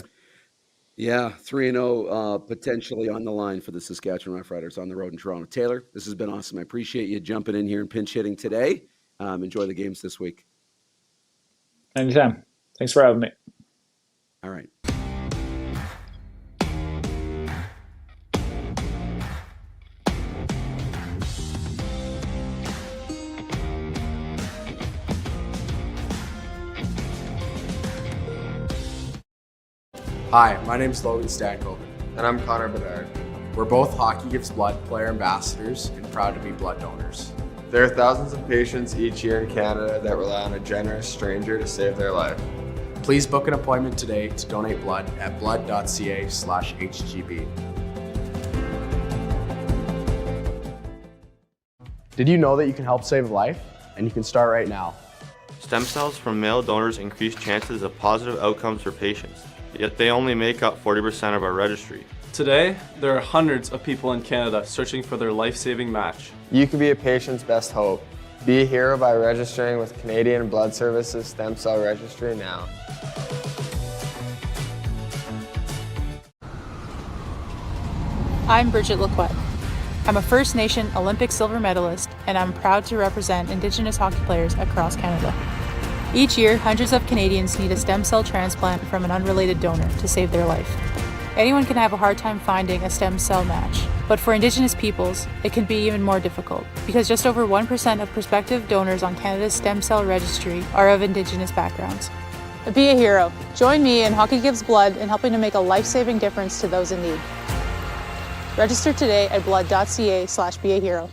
S3: Yeah, 3-0 potentially on the line for the Saskatchewan Roughriders on the road in Toronto. Taylor, this has been awesome. I appreciate you jumping in here and pinch hitting today. Enjoy the games this week.
S4: Anytime. Thanks for having me.
S3: All right.
S6: Hi, my name's Logan Stankoven. And I'm Connor Bedard. We're both Hockey Gives Blood player ambassadors and proud to be blood donors.
S9: There are thousands of patients each year in Canada that rely on a generous stranger to save their life.
S6: Please book an appointment today to donate blood at blood.ca/HGB. Did you know that you can help save a life? And you can start right now.
S7: Stem cells from male donors increase chances of positive outcomes for patients, yet they only make up 40% of our registry.
S8: Today, there are hundreds of people in Canada searching for their life-saving match.
S9: You can be a patient's best hope. Be a hero by registering with Canadian Blood Services Stem Cell Registry now.
S10: I'm Bridget Lacquette. I'm a First Nation Olympic silver medalist, and I'm proud to represent Indigenous hockey players across Canada. Each year, hundreds of Canadians need a stem cell transplant from an unrelated donor to save their life. Anyone can have a hard time finding a stem cell match, but for Indigenous peoples, it can be even more difficult because just over 1% of prospective donors on Canada's stem cell registry are of Indigenous backgrounds. Be a hero. Join me in Hockey Gives Blood in helping to make a life-saving difference to those in need. Register today at blood.ca/beahero.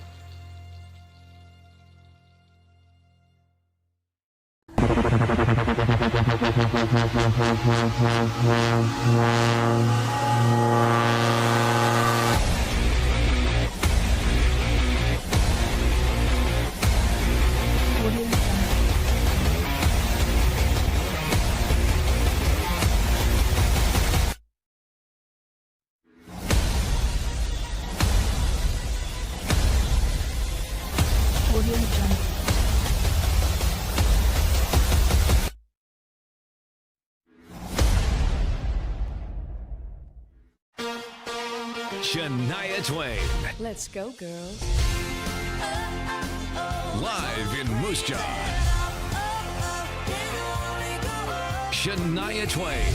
S11: Shania Twain.
S12: Let's go, girls.
S11: Live in Moose Jaw. Shania Twain.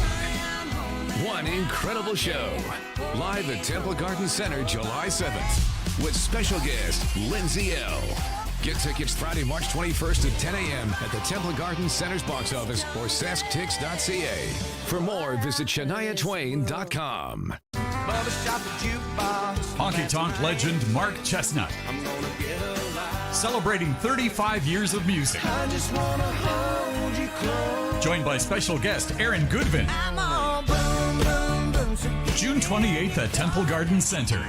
S11: One incredible show. Live at Temple Garden Center, July 7th. With special guest, Lindsay L. Get tickets Friday, March 21st at 10 a.m. at the Temple Garden Center's box office or sasktix.ca. For more, visit ShaniaTwain.com.
S13: Honky Tonk legend Mark Chestnut. Celebrating 35 years of music. Joined by special guest Aaron Goodvin. June 28th at Temple Garden Center.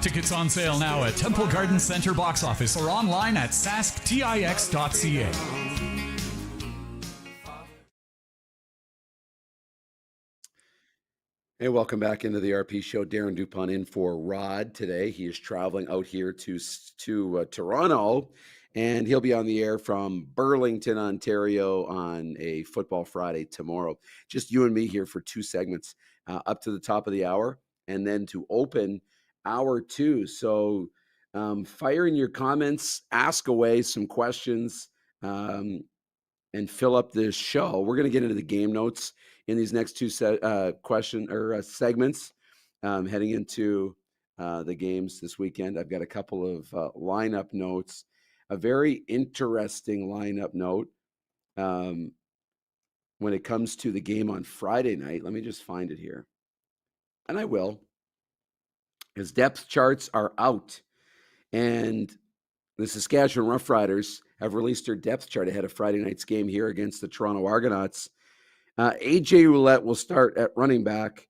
S13: Tickets on sale now at Temple Garden Center box office or online at sasktix.ca.
S3: Hey, welcome back into the RP show. Darren Dupont in for Rod today. He is traveling out here to Toronto, and he'll be on the air from Burlington, Ontario on a Football Friday tomorrow. Just you and me here for 2 segments up to the top of the hour, and then to open hour 2. So fire in your comments, ask away some questions, and fill up this show. We're going to get into the game notes in these next 2 segments, heading into the games this weekend. I've got a couple of lineup notes, a very interesting lineup note when it comes to the game on Friday night. Let me just find it here, and I will. His depth charts are out, and the Saskatchewan Roughriders have released their depth chart ahead of Friday night's game here against the Toronto Argonauts. AJ Ouellette will start at running back,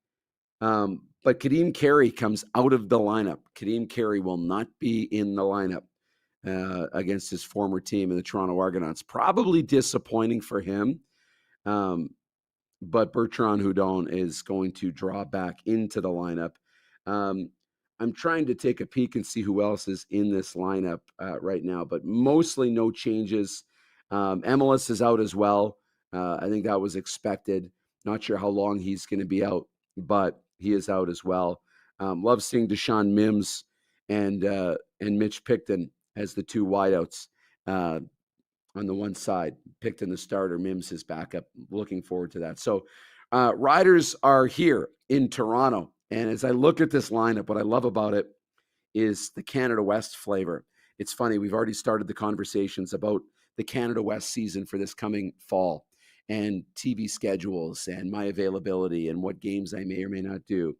S3: but Kadeem Carey comes out of the lineup. Kadeem Carey will not be in the lineup against his former team in the Toronto Argonauts. Probably disappointing for him, but Bertrand Houdon is going to draw back into the lineup. I'm trying to take a peek and see who else is in this lineup right now, but mostly no changes. Emelis is out as well. I think that was expected. Not sure how long he's going to be out, but he is out as well. Love seeing Deshaun Mims and Mitch Picton as the 2 wideouts on the one side. Picton the starter, Mims his backup. Looking forward to that. So Riders are here in Toronto. And as I look at this lineup, what I love about it is the Canada West flavor. It's funny, we've already started the conversations about the Canada West season for this coming fall and TV schedules and my availability and what games I may or may not do.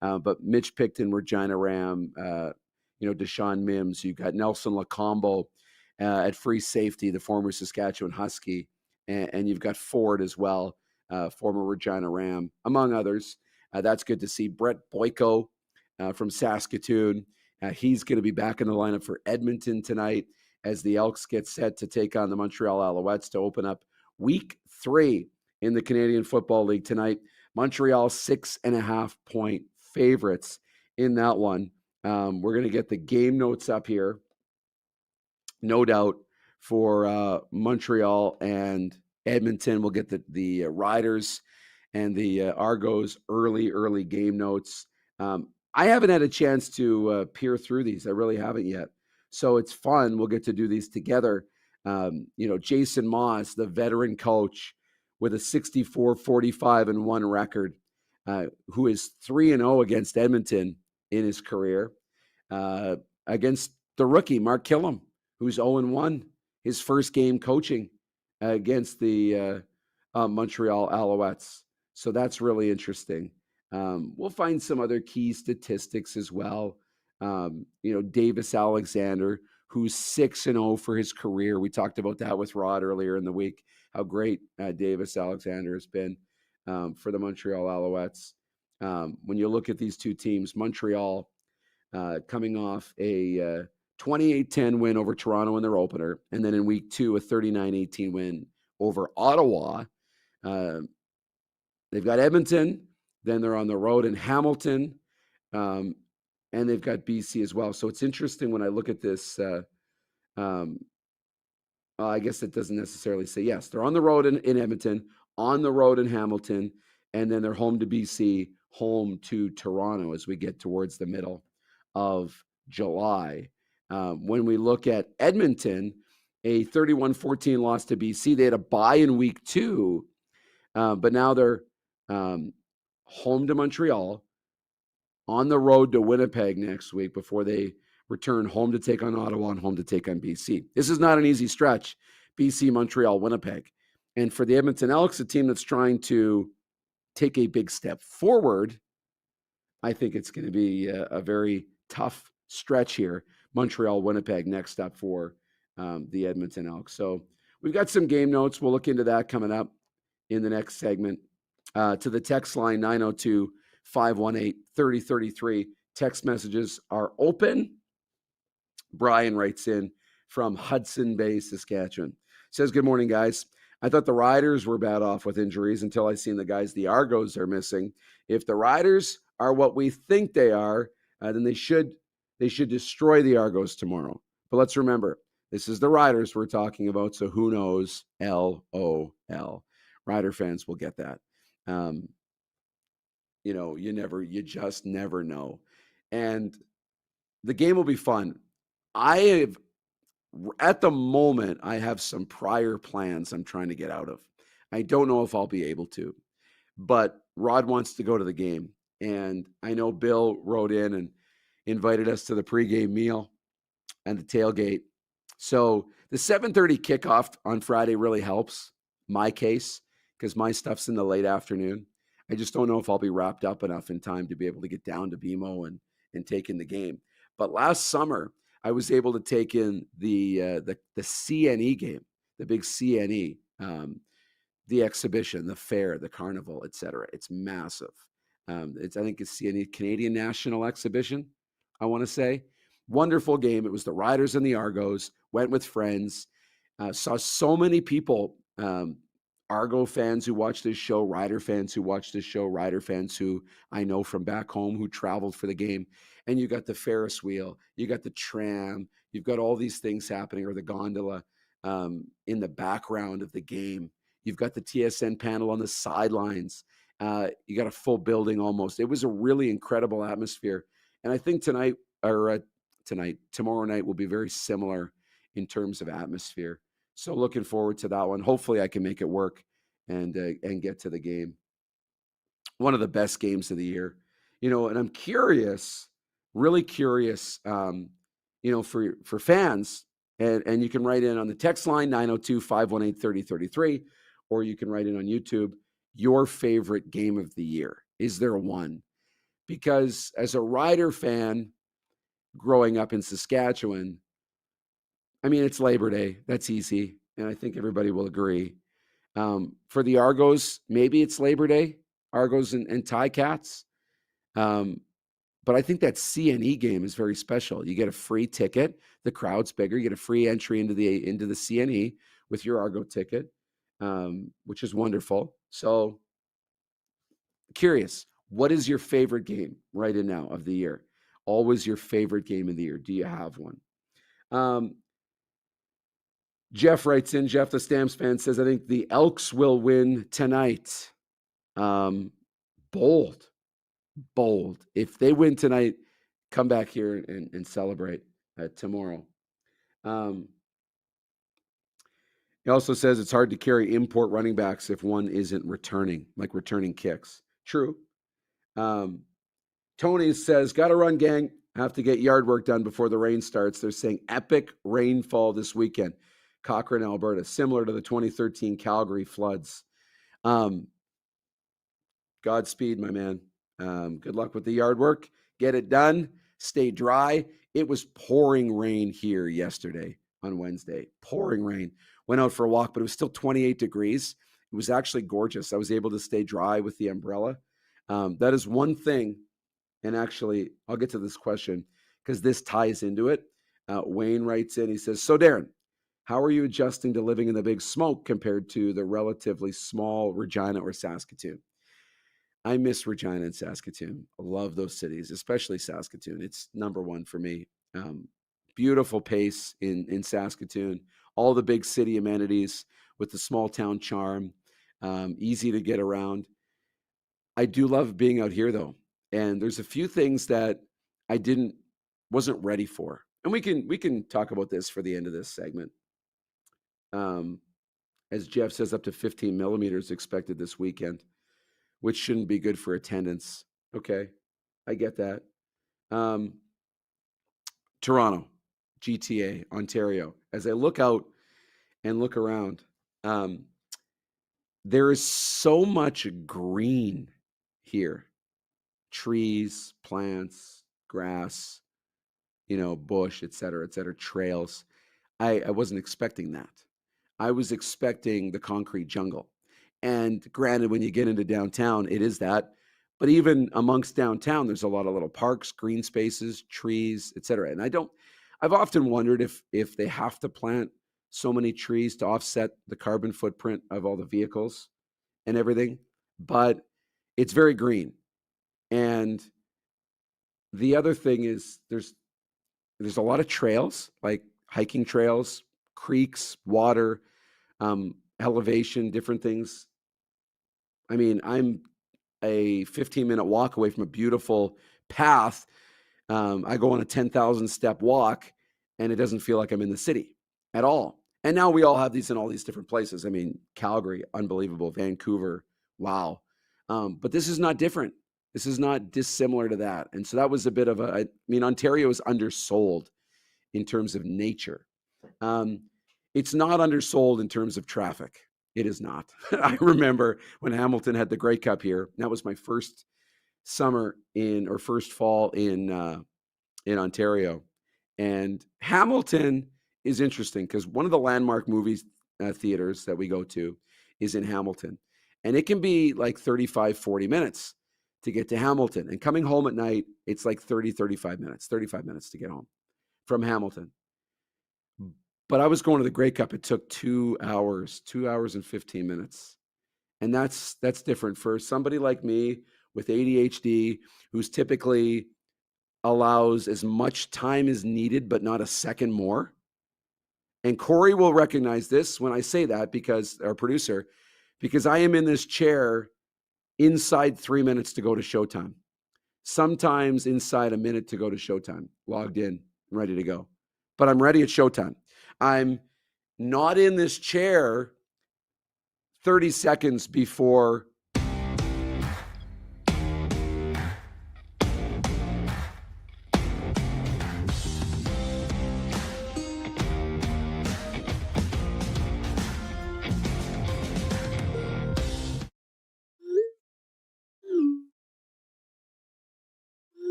S3: But Mitch Picton, Regina Ram, Deshaun Mims, you've got Nelson Lacombo at free safety, the former Saskatchewan Husky, and you've got Ford as well, former Regina Ram, among others. That's good to see. Brett Boyko from Saskatoon. He's going to be back in the lineup for Edmonton tonight. as the Elks get set to take on the Montreal Alouettes to open up week 3 in the Canadian Football League tonight. Montreal 6.5-point favorites in that one. We're going to get the game notes up here, no doubt, for Montreal and Edmonton. We'll get the Riders and the Argos early game notes. I haven't had a chance to peer through these. I really haven't yet. So it's fun. We'll get to do these together. Jason Moss, the veteran coach with a 64-45-1 record, who is 3-0 against Edmonton in his career, against the rookie, Mark Killam, who's 0-1, his first game coaching against the Montreal Alouettes. So that's really interesting. We'll find some other key statistics as well. Davis Alexander, who's 6-0 for his career. We talked about that with Rod earlier in the week, how great Davis Alexander has been for the Montreal Alouettes. When you look at these two teams, Montreal coming off a 28-10 win over Toronto in their opener, and then in week 2, a 39-18 win over Ottawa. They've got Edmonton, then they're on the road in Hamilton, and they've got BC as well. So it's interesting when I look at this. I guess it doesn't necessarily say, yes, they're on the road in Edmonton, on the road in Hamilton, and then they're home to BC, home to Toronto as we get towards the middle of July. When we look at Edmonton, a 31-14 loss to BC. They had a bye in week 2, but now they're home to Montreal, on the road to Winnipeg next week before they return home to take on Ottawa and home to take on BC. This is not an easy stretch, BC, Montreal, Winnipeg. And for the Edmonton Elks, a team that's trying to take a big step forward, I think it's going to be a very tough stretch here. Montreal, Winnipeg next up for the Edmonton Elks. So we've got some game notes. We'll look into that coming up in the next segment. To the text line, 902-518-3033. Text messages are open. Brian writes in from Hudson Bay, Saskatchewan. Says, good morning, guys. I thought the Riders were bad off with injuries until I seen the guys the Argos are missing. If the Riders are what we think they are, then they should destroy the Argos tomorrow. But let's remember, this is the Riders we're talking about, so who knows? LOL. Rider fans will get that. You just never know. And the game will be fun. At the moment, I have some prior plans I'm trying to get out of. I don't know if I'll be able to, but Rod wants to go to the game. And I know Bill wrote in and invited us to the pregame meal and the tailgate. So the 7:30 kickoff on Friday really helps my case because my stuff's in the late afternoon. I just don't know if I'll be wrapped up enough in time to be able to get down to BMO and take in the game. But last summer, I was able to take in the CNE game, the big CNE, the exhibition, the fair, the carnival, etc. It's massive. I think it's CNE, Canadian National Exhibition, I want to say. Wonderful game. It was the Riders and the Argos. Went with friends. Saw so many people, Argo fans who watch this show, Rider fans who watch this show, Rider fans who I know from back home who traveled for the game. And you got the Ferris wheel, you got the tram, you've got all these things happening, or the gondola in the background of the game. You've got the TSN panel on the sidelines. You got a full building almost. It was a really incredible atmosphere. And I think tomorrow night will be very similar in terms of atmosphere. So looking forward to that one. Hopefully I can make it work and get to the game. One of the best games of the year, and I'm curious, really curious, for fans, and you can write in on the text line 902-518-3033, or you can write in on YouTube, your favorite game of the year. Is there one? Because as a Rider fan growing up in Saskatchewan, it's Labor Day. That's easy. And I think everybody will agree. For the Argos, maybe it's Labor Day, Argos and Ticats. But I think that CNE game is very special. You get a free ticket. The crowd's bigger. You get a free entry into the CNE with your Argo ticket, which is wonderful. So curious, what is your favorite game right in now of the year? Always your favorite game of the year. Do you have one? Jeff writes in, Jeff, the Stamps fan, says, I think the Elks will win tonight. Bold. If they win tonight, come back here and celebrate tomorrow. He also says it's hard to carry import running backs if one isn't returning kicks. True. Tony says, got to run, gang. Have to get yard work done before the rain starts. They're saying epic rainfall this weekend. Cochrane, Alberta, similar to the 2013 Calgary floods. Godspeed, my man. Good luck with the yard work. Get it done. Stay dry. It was pouring rain here yesterday on Wednesday. Pouring rain. Went out for a walk, but it was still 28 degrees. It was actually gorgeous. I was able to stay dry with the umbrella. That is one thing. And actually, I'll get to this question because this ties into it. Wayne writes in, he says, so Darren, how are you adjusting to living in the big smoke compared to the relatively small Regina or Saskatoon? I miss Regina and Saskatoon. I love those cities, especially Saskatoon. It's number one for me. Beautiful pace in Saskatoon. All the big city amenities with the small town charm. Easy to get around. I do love being out here though. And there's a few things that I wasn't ready for. And we can talk about this for the end of this segment. As Jeff says, up to 15 millimeters expected this weekend, which shouldn't be good for attendance. Okay, I get that. Toronto, GTA, Ontario. As I look out and look around, there is so much green here. Trees, plants, grass, bush, et cetera, trails. I wasn't expecting that. I was expecting the concrete jungle. And granted, when you get into downtown, it is that. But even amongst downtown, there's a lot of little parks, green spaces, trees, et cetera. And I've often wondered if they have to plant so many trees to offset the carbon footprint of all the vehicles and everything. But it's very green. And the other thing is there's a lot of trails, like hiking trails, creeks, water, elevation, different things. I mean, I'm a 15-minute walk away from a beautiful path. I go on a 10,000 step walk and it doesn't feel like I'm in the city at all. And now we all have these in all these different places. I mean, Calgary, unbelievable. Vancouver, wow. But this is not different. This is not dissimilar to that. And so that was a bit of Ontario is undersold in terms of nature. It's not undersold in terms of traffic. It is not. I remember when Hamilton had the Grey Cup here. That was my first first fall in Ontario. And Hamilton is interesting because one of the landmark movie theaters that we go to is in Hamilton. And it can be like 35 minutes to get to Hamilton. And coming home at night, it's like 35 minutes to get home from Hamilton. But I was going to the Grey Cup. It took 2 hours and 15 minutes. And that's different for somebody like me with ADHD, who's typically allows as much time as needed, but not a second more. And Corey will recognize this when I say that, because our producer, because I am in this chair inside 3 minutes to go to showtime. Sometimes inside a minute to go to showtime, logged in, ready to go. But I'm ready at showtime. I'm not in this chair 30 seconds before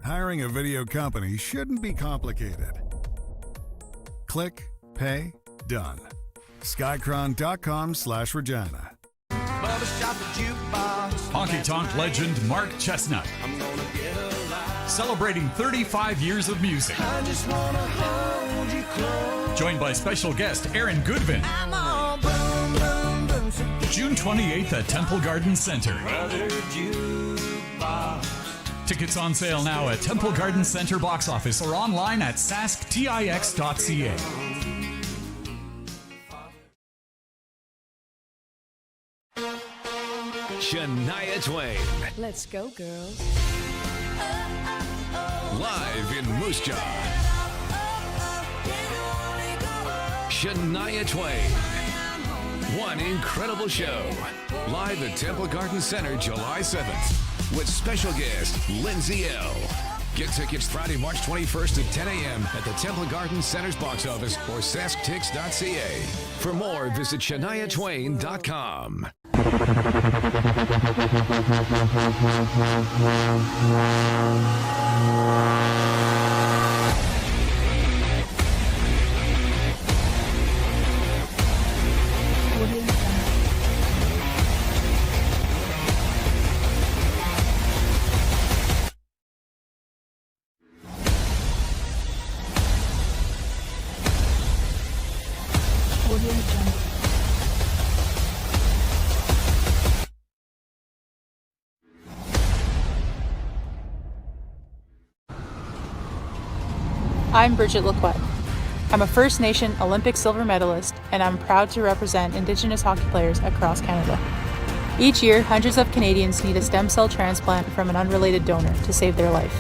S5: Hiring a video company shouldn't be complicated. Click, pay, done. Skycron.com/Regina.
S13: Honky Tonk legend Mark Chestnut. Celebrating 35 years of music. Joined by special guest Aaron Goodvin. June 28th at Temple Garden Center. Tickets on sale now at Temple Garden Center box office or online at sasktix.ca.
S11: Shania Twain.
S12: Let's go, girls.
S11: Live in Moose Jaw. Shania Twain. One incredible show. Live at Temple Garden Center July 7th. With special guest Lindsay L. Get tickets Friday, March 21st at 10 a.m. at the Temple Garden Center's box office or sasktix.ca. For more, visit shaniatwain.com.
S10: I'm Bridget Lacquette. I'm a First Nation Olympic silver medalist, and I'm proud to represent Indigenous hockey players across Canada. Each year, hundreds of Canadians need a stem cell transplant from an unrelated donor to save their life.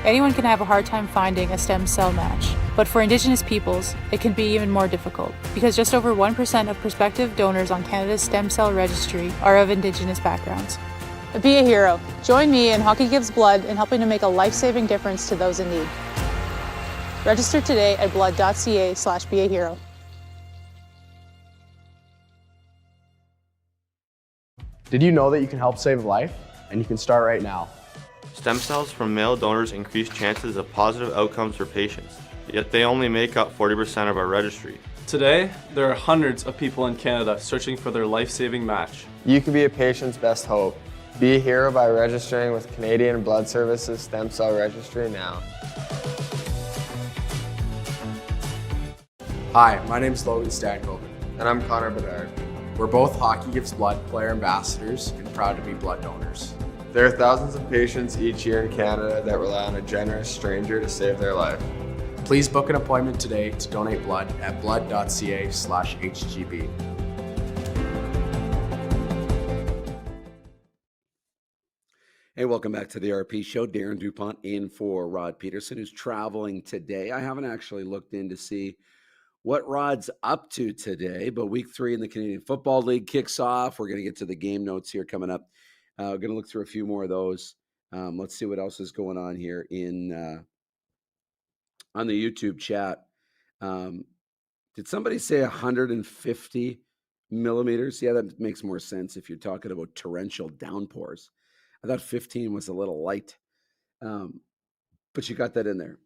S10: Anyone can have a hard time finding a stem cell match, but for Indigenous peoples, it can be even more difficult because just over 1% of prospective donors on Canada's stem cell registry are of Indigenous backgrounds. Be a hero. Join me in Hockey Gives Blood in helping to make a life-saving difference to those in need. Register today at blood.ca/beahero.
S6: Did you know that you can help save a life? And you can start right now.
S7: Stem cells from male donors increase chances of positive outcomes for patients, yet they only make up 40% of our registry.
S8: Today, there are hundreds of people in Canada searching for their life-saving match.
S9: You can be a patient's best hope. Be a hero by registering with Canadian Blood Services Stem Cell Registry now.
S6: Hi, my name is Logan Stankoven. And I'm Connor Bedard. We're both Hockey Gives Blood player ambassadors and proud to be blood donors.
S9: There are thousands of patients each year in Canada that rely on a generous stranger to save their life.
S6: Please book an appointment today to donate blood at blood.ca/HGB.
S3: Hey, welcome back to the RP Show. Darren DuPont in for Rod Peterson, who's traveling today. I haven't actually looked in to see what Rod's up to today, but week 3 in the Canadian Football League kicks off. We're going to get to the game notes here coming up. We're going to look through a few more of those. Let's see what else is going on here in on the YouTube chat. Did somebody say 150 millimeters? Yeah, that makes more sense if you're talking about torrential downpours. I thought 15 was a little light, but you got that in there.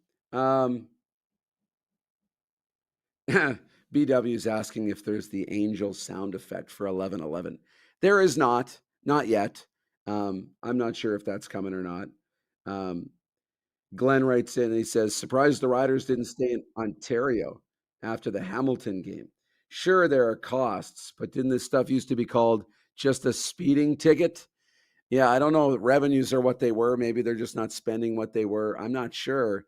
S3: BW is asking if there's the angel sound effect for 11:11. There is not yet. I'm not sure if that's coming or not. Glenn writes in and he says, surprised the Riders didn't stay in Ontario after the Hamilton game. Sure, there are costs, but didn't this stuff used to be called just a speeding ticket? Yeah, I don't know. Revenues are what they were. Maybe they're just not spending what they were. I'm not sure.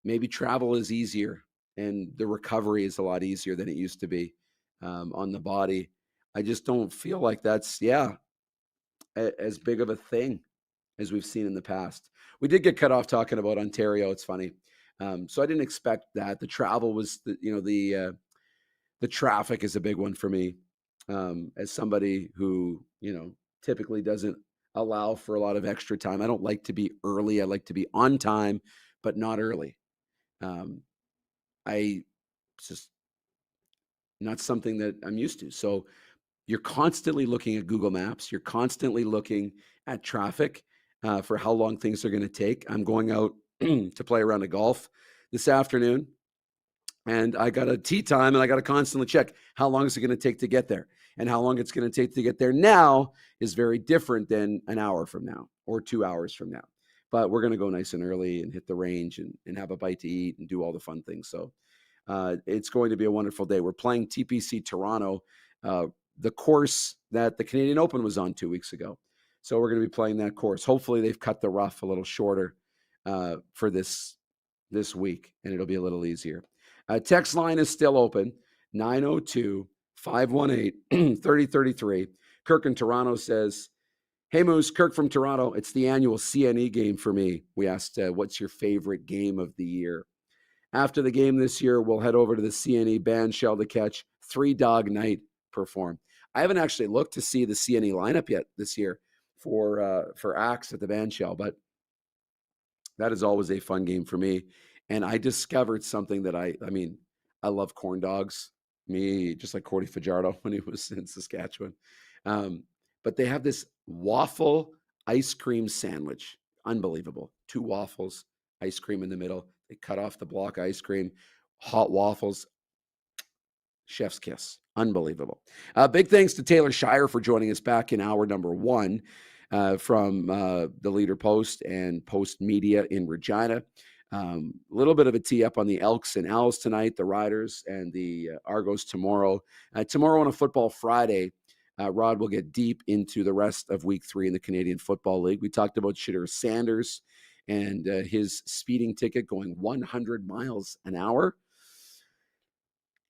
S3: Maybe travel is easier and the recovery is a lot easier than it used to be on the body. I just don't feel like that's, as big of a thing as we've seen in the past. We did get cut off talking about Ontario. It's funny. So I didn't expect that. The travel was, the traffic is a big one for me as somebody who, typically doesn't allow for a lot of extra time. I don't like to be early. I like to be on time, but not early. It's just not something that I'm used to. So you're constantly looking at Google Maps. You're constantly looking at traffic. for how long things are going to take. I'm going out to play around a golf this afternoon, and I got a tee time, and I got to constantly check how long is it going to take to get there. And how long it's going to take to get there now is very different than an hour from now or 2 hours from now. But we're going to go nice and early and hit the range and have a bite to eat and do all the fun things. So it's going to be a wonderful day. We're playing TPC Toronto, the course that the Canadian Open was on 2 weeks ago. So we're going to be playing that course. Hopefully they've cut the rough a little shorter for this week, and it'll be a little easier. Text line is still open, 902-518-3033. Kirk in Toronto says, hey, Moose, Kirk from Toronto. It's the annual CNE game for me. We asked, what's your favorite game of the year? After the game this year, we'll head over to the CNE band shell to catch Three Dog Night perform. I haven't actually looked to see the CNE lineup yet this year for acts at the band shell, but that is always a fun game for me. And I discovered something that I love corn dogs. Me, just like Cordy Fajardo when he was in Saskatchewan. But they have this waffle ice cream sandwich. Unbelievable. 2 waffles, ice cream in the middle. They cut off the block ice cream, hot waffles. Chef's kiss. Unbelievable. Big thanks to Taylor Shire for joining us back in hour number 1 from the Leader Post and Post Media in Regina. A little bit of a tee up on the Elks and Owls tonight, the Riders and the Argos tomorrow. Tomorrow on a Football Friday, Rod will get deep into the rest of Week 3 in the Canadian Football League. We talked about Shedeur Sanders and his speeding ticket going 100 miles an hour.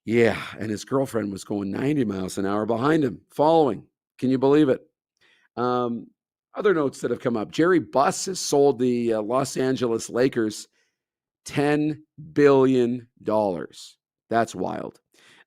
S3: Yeah, and his girlfriend was going 90 miles an hour behind him, following. Can you believe it? Other notes that have come up. Jerry Buss has sold the Los Angeles Lakers $10 billion. That's wild.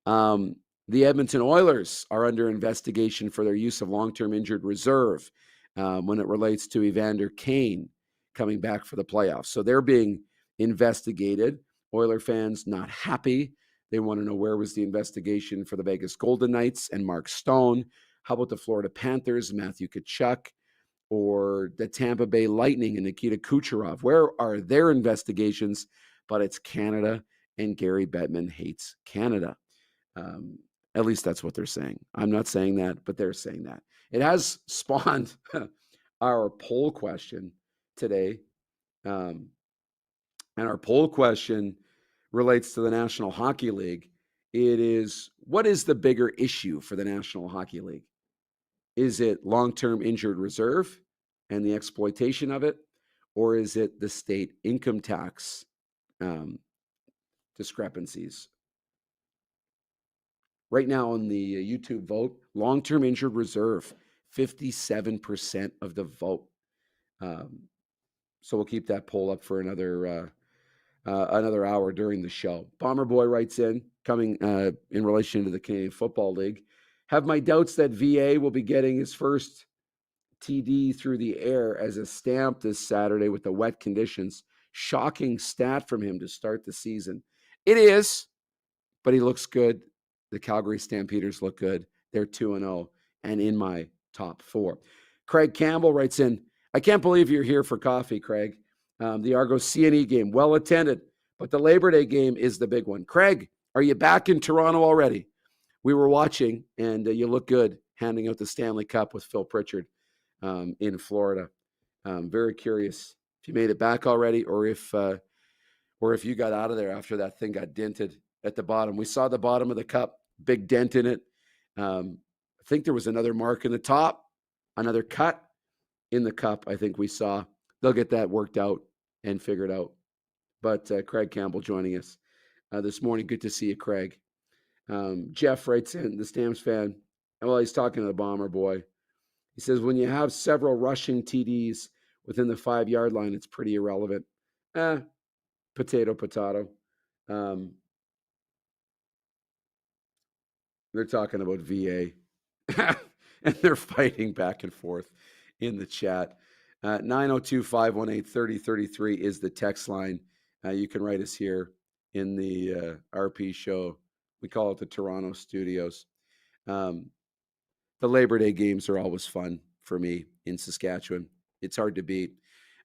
S3: The Edmonton Oilers are under investigation for their use of long-term injured reserve when it relates to Evander Kane coming back for the playoffs. So they're being investigated. Oiler fans not happy. They want to know, where was the investigation for the Vegas Golden Knights and Mark Stone? How about the Florida Panthers, Matthew Tkachuk, or the Tampa Bay Lightning and Nikita Kucherov? Where are their investigations? But it's Canada, and Gary Bettman hates Canada. At least that's what they're saying. I'm not saying that, but they're saying that. It has spawned our poll question today. And our poll question relates to the National Hockey League. It is, what is the bigger issue for the National Hockey League? Is it long-term injured reserve and the exploitation of it? Or is it the state income tax discrepancies? Right now on the YouTube vote, long-term injured reserve, 57% of the vote. So we'll keep that poll up for another hour during the show. Bomber Boy writes in, coming in relation to the Canadian Football League. Have my doubts that VA will be getting his first TD through the air as a stamp this Saturday with the wet conditions. Shocking stat from him to start the season. It is, but he looks good. The Calgary Stampeders look good. They're 2-0 and in my top 4. Craig Campbell writes in, I can't believe you're here for coffee, Craig. The Argos CNE game, well attended, but the Labor Day game is the big one. Craig, are you back in Toronto already? We were watching, and you look good handing out the Stanley Cup with Phil Pritchard in Florida. Very curious if you made it back already, or if you got out of there after that thing got dented at the bottom. We saw the bottom of the cup, big dent in it. I think there was another mark in the top, another cut in the cup. I think we saw. They'll get that worked out and figured out. But Craig Campbell joining us this morning. Good to see you, Craig. Jeff writes in, the Stamps fan. Well, he's talking to the Bomber Boy. He says, when you have several rushing TDs within the 5-yard line, it's pretty irrelevant. Potato. They're talking about VA. And they're fighting back and forth in the chat. 902-518-3033 is the text line. You can write us here in the RP show. We call it the Toronto studios. The Labor Day games are always fun for me in Saskatchewan. It's hard to beat.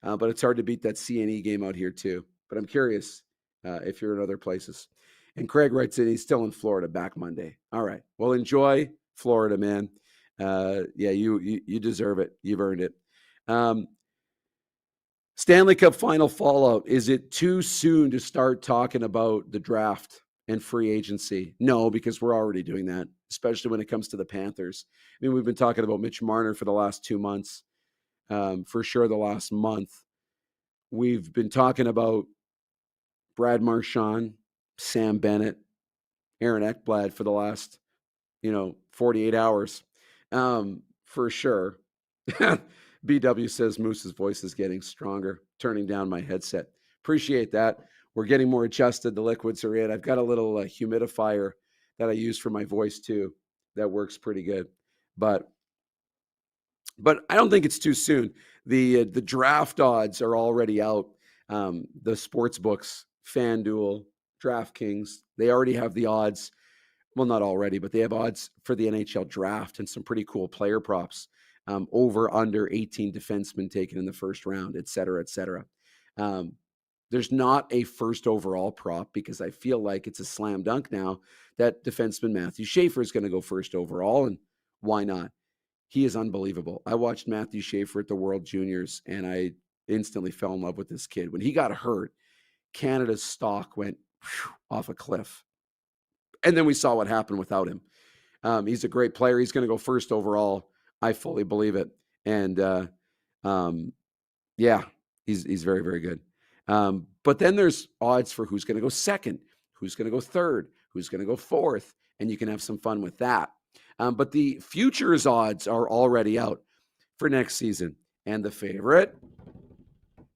S3: But it's hard to beat that CNE game out here too. But I'm curious if you're in other places. And Craig writes in, he's still in Florida, back Monday. All right. Well, enjoy Florida, man. Yeah, you deserve it. You've earned it. Stanley Cup final fallout. Is it too soon to start talking about the draft and free agency? No, because we're already doing that, especially when it comes to the Panthers. I mean, we've been talking about Mitch Marner for the last 2 months. For sure, the last month. We've been talking about Brad Marchand, Sam Bennett, Aaron Ekblad for the last, 48 hours, for sure. BW says Moose's voice is getting stronger, turning down my headset. Appreciate that. We're getting more adjusted. The liquids are in. I've got a little humidifier that I use for my voice too. That works pretty good. But I don't think it's too soon. The draft odds are already out. The sports books, FanDuel, DraftKings, they already have the odds. Well, not already, but they have odds for the NHL draft and some pretty cool player props. Over under 18 defensemen taken in the first round, et cetera, et cetera. There's not a first overall prop because I feel like it's a slam dunk now that defenseman Matthew Schaefer is going to go first overall, and why not? He is unbelievable. I watched Matthew Schaefer at the World Juniors, and I instantly fell in love with this kid. When he got hurt, Canada's stock went off a cliff. And then we saw what happened without him. He's a great player. He's going to go first overall. I fully believe it. And yeah, he's very, very good. But then there's odds for who's going to go second, who's going to go third, who's going to go fourth, and you can have some fun with that. But the futures odds are already out for next season. And the favorite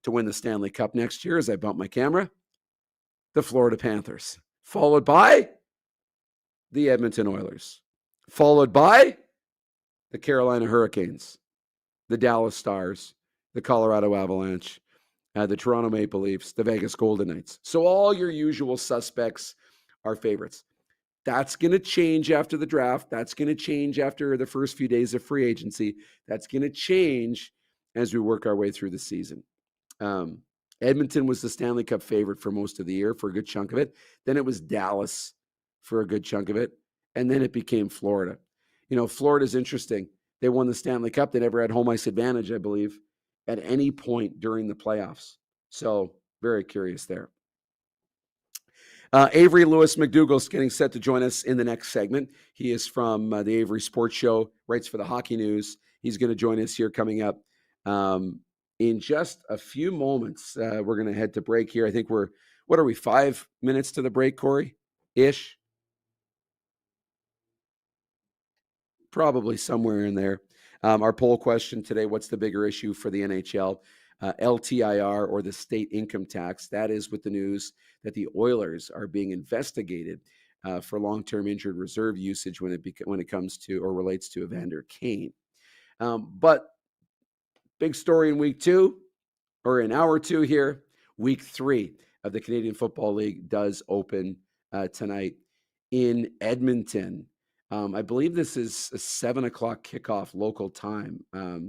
S3: to win the Stanley Cup next year, as I bump my camera, the Florida Panthers, followed by the Edmonton Oilers, followed by the Carolina Hurricanes, the Dallas Stars, the Colorado Avalanche, the Toronto Maple Leafs, the Vegas Golden Knights. So all your usual suspects are favorites. That's going to change after the draft. That's going to change after the first few days of free agency. That's going to change as we work our way through the season. Edmonton was the Stanley Cup favorite for most of the year, for a good chunk of it. Then it was Dallas for a good chunk of it. And then it became Florida. Florida's interesting. They won the Stanley Cup. They never had home ice advantage, I believe, at any point during the playoffs. So very curious there. Avery Lewis McDougall's getting set to join us in the next segment. He is from the Avery Sports Show, writes for the Hockey News. He's going to join us here coming up in just a few moments. We're going to head to break here. I think what are we, 5 minutes to the break, Corey? Ish? Probably somewhere in there. Our poll question today, what's the bigger issue for the NHL? LTIR or the state income tax? That is with the news that the Oilers are being investigated for long-term injured reserve usage when it comes to or relates to Evander Kane. But big story in week 2, or in hour 2 here, week 3 of the Canadian Football League does open tonight in Edmonton. I believe this is a 7:00 kickoff local time. Let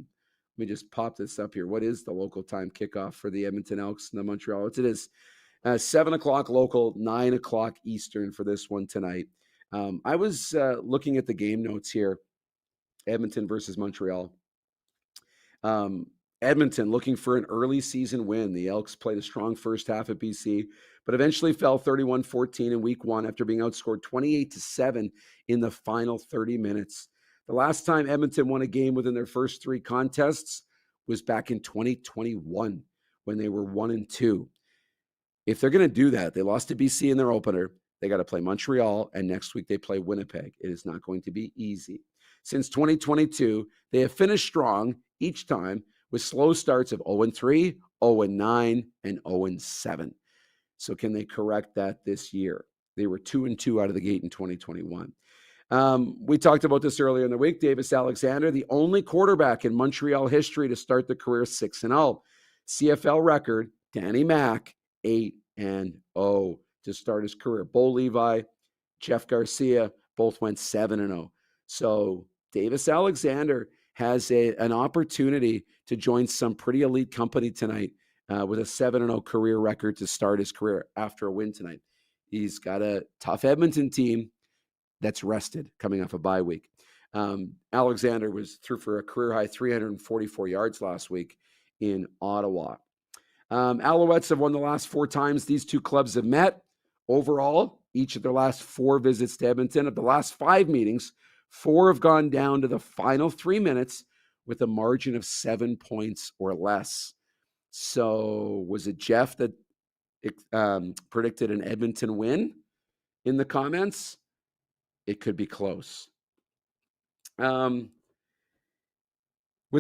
S3: me just pop this up here. What is the local time kickoff for the Edmonton Elks and the Montreal? It is 7:00 local, 9:00 Eastern for this one tonight. I was looking at the game notes here, Edmonton versus Montreal. Edmonton looking for an early season win. The Elks played a strong first half at BC, but eventually fell 31-14 in week 1 after being outscored 28-7 in the final 30 minutes. The last time Edmonton won a game within their first 3 contests was back in 2021 when they were 1-2. If they're going to do that, they lost to BC in their opener. They got to play Montreal, and next week they play Winnipeg. It is not going to be easy. Since 2022, they have finished strong each time with slow starts of 0-3, 0-9, and 0-7. So can they correct that this year? They were 2-2 out of the gate in 2021. We talked about this earlier in the week. Davis Alexander, the only quarterback in Montreal history to start the career 6-0. CFL record, Danny Mack, 8-0 to start his career. Bo Levi, Jeff Garcia, both went 7-0. So Davis Alexander has an opportunity to join some pretty elite company tonight with a 7-0 career record to start his career after a win tonight. He's got a tough Edmonton team that's rested coming off a bye week. Alexander threw for a career-high 344 yards last week in Ottawa. Alouettes have won the last 4 times these two clubs have met. Overall, each of their last 4 visits to Edmonton, of the last 5 meetings, 4 have gone down to the final 3 minutes with a margin of 7 points or less. So was it Jeff that predicted an Edmonton win in the comments? It could be close. With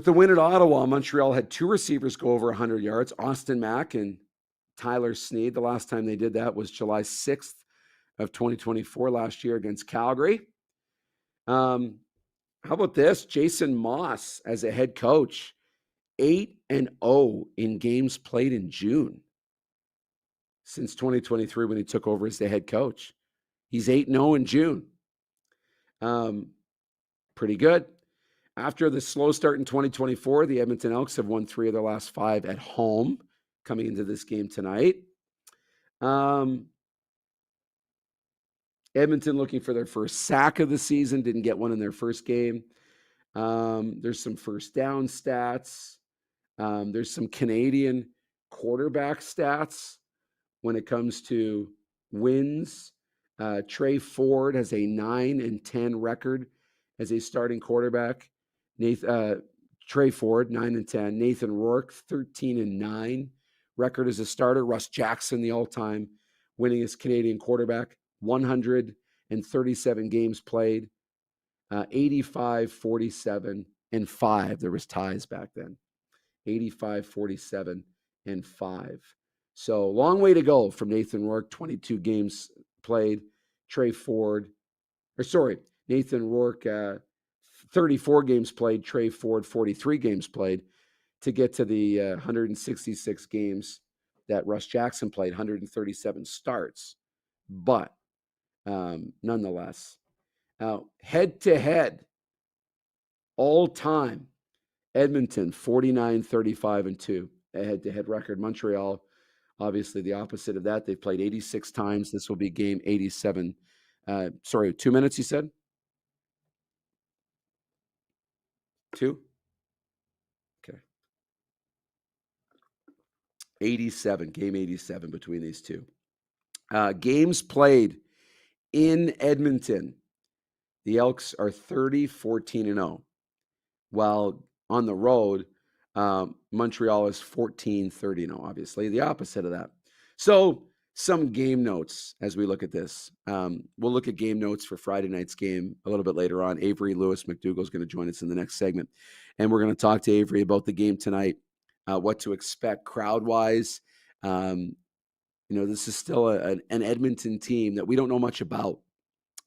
S3: the win at Ottawa, Montreal had 2 receivers go over 100 yards, Austin Mack and Tyler Sneed. The last time they did that was July 6th of 2024 last year against Calgary. How about this? Jason Moss as a head coach, 8-0 in games played in June since 2023 when he took over as the head coach. He's 8-0 in June. Pretty good. After the slow start in 2024, the Edmonton Elks have won 3 of their last 5 at home coming into this game tonight. Edmonton looking for their first sack of the season, didn't get one in their first game. There's some first down stats. There's some Canadian quarterback stats when it comes to wins. Trey Ford has a 9-10 record as a starting quarterback. Trey Ford, 9-10. Nathan Rourke, 13-9 record as a starter. Russ Jackson, the all-time winningest Canadian quarterback, 137 games played, 85, 47, and 5. There was ties back then. 85, 47, and 5. So long way to go from Nathan Rourke, 22 games played. Nathan Rourke, 34 games played. Trey Ford, 43 games played to get to the 166 games that Russ Jackson played, 137 starts. But nonetheless, head-to-head, all-time, Edmonton, 49-35-2, a head-to-head record. Montreal, obviously the opposite of that. They've played 86 times. This will be game 87. 2 minutes, you said? 2? Okay. 87, game 87 between these two. Games played in Edmonton. The Elks are 30-14-0, while on the road, Montreal is 14-30-0, obviously, the opposite of that. So some game notes as we look at this. We'll look at game notes for Friday night's game a little bit later on. Avery Lewis McDougall is going to join us in the next segment, and we're going to talk to Avery about the game tonight, what to expect crowd-wise. This is still an Edmonton team that we don't know much about.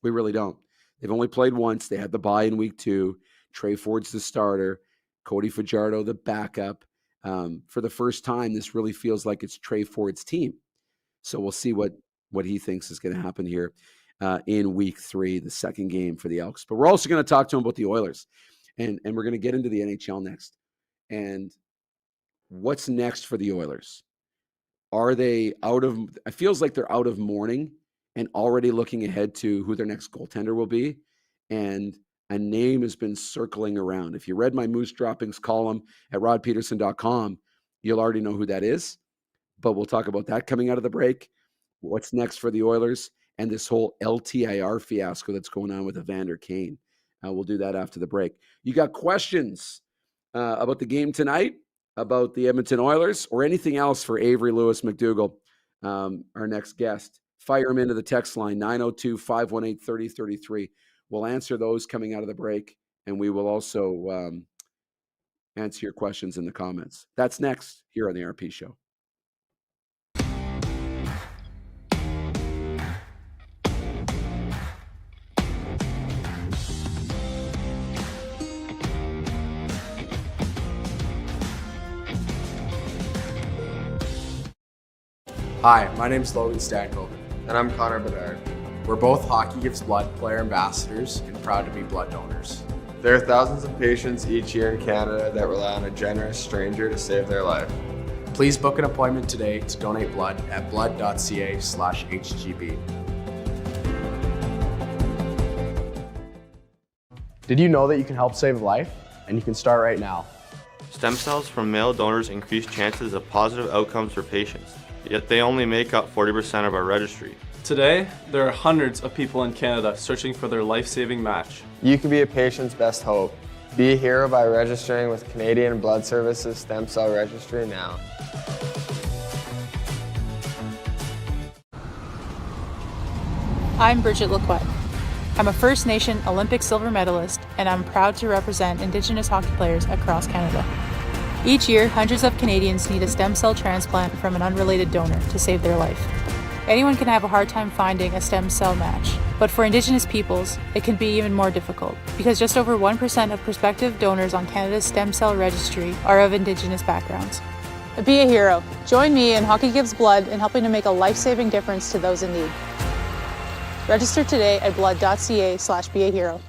S3: We really don't. They've only played once. They had the bye in week 2. Trey Ford's the starter. Cody Fajardo, the backup. For the first time, this really feels like it's Trey Ford's team. So we'll see what he thinks is going to happen here in week 3, the second game for the Elks. But we're also going to talk to him about the Oilers. And we're going to get into the NHL next. And what's next for the Oilers? Are they it feels like they're out of mourning and already looking ahead to who their next goaltender will be. And a name has been circling around. If you read my Moose Droppings column at rodpeterson.com, you'll already know who that is. But we'll talk about that coming out of the break. What's next for the Oilers and this whole LTIR fiasco that's going on with Evander Kane. We'll do that after the break. You got questions about the game tonight, about the Edmonton Oilers, or anything else for Avery Lewis McDougall, our next guest, fire him into the text line, 902-518-3033. We'll answer those coming out of the break, and we will also answer your questions in the comments. That's next here on the RP Show.
S6: Hi, my name is Logan Stankoven. And I'm Connor Bedard. We're both Hockey Gives Blood player ambassadors and proud to be blood donors.
S9: There are thousands of patients each year in Canada that rely on a generous stranger to save their life.
S6: Please book an appointment today to donate blood at blood.ca/HGB. Did you know that you can help save life? And you can start right now.
S7: Stem cells from male donors increase chances of positive outcomes for patients, yet they only make up 40% of our registry.
S8: Today, there are hundreds of people in Canada searching for their life-saving match.
S9: You can be a patient's best hope. Be a hero by registering with Canadian Blood Services Stem Cell Registry now.
S10: I'm Bridget Lacquette. I'm a First Nation Olympic silver medalist, and I'm proud to represent Indigenous hockey players across Canada. Each year, hundreds of Canadians need a stem cell transplant from an unrelated donor to save their life. Anyone can have a hard time finding a stem cell match, but for Indigenous peoples, it can be even more difficult because just over 1% of prospective donors on Canada's stem cell registry are of Indigenous backgrounds. Be a hero. Join me in Hockey Gives Blood in helping to make a life-saving difference to those in need. Register today at blood.ca/beahero.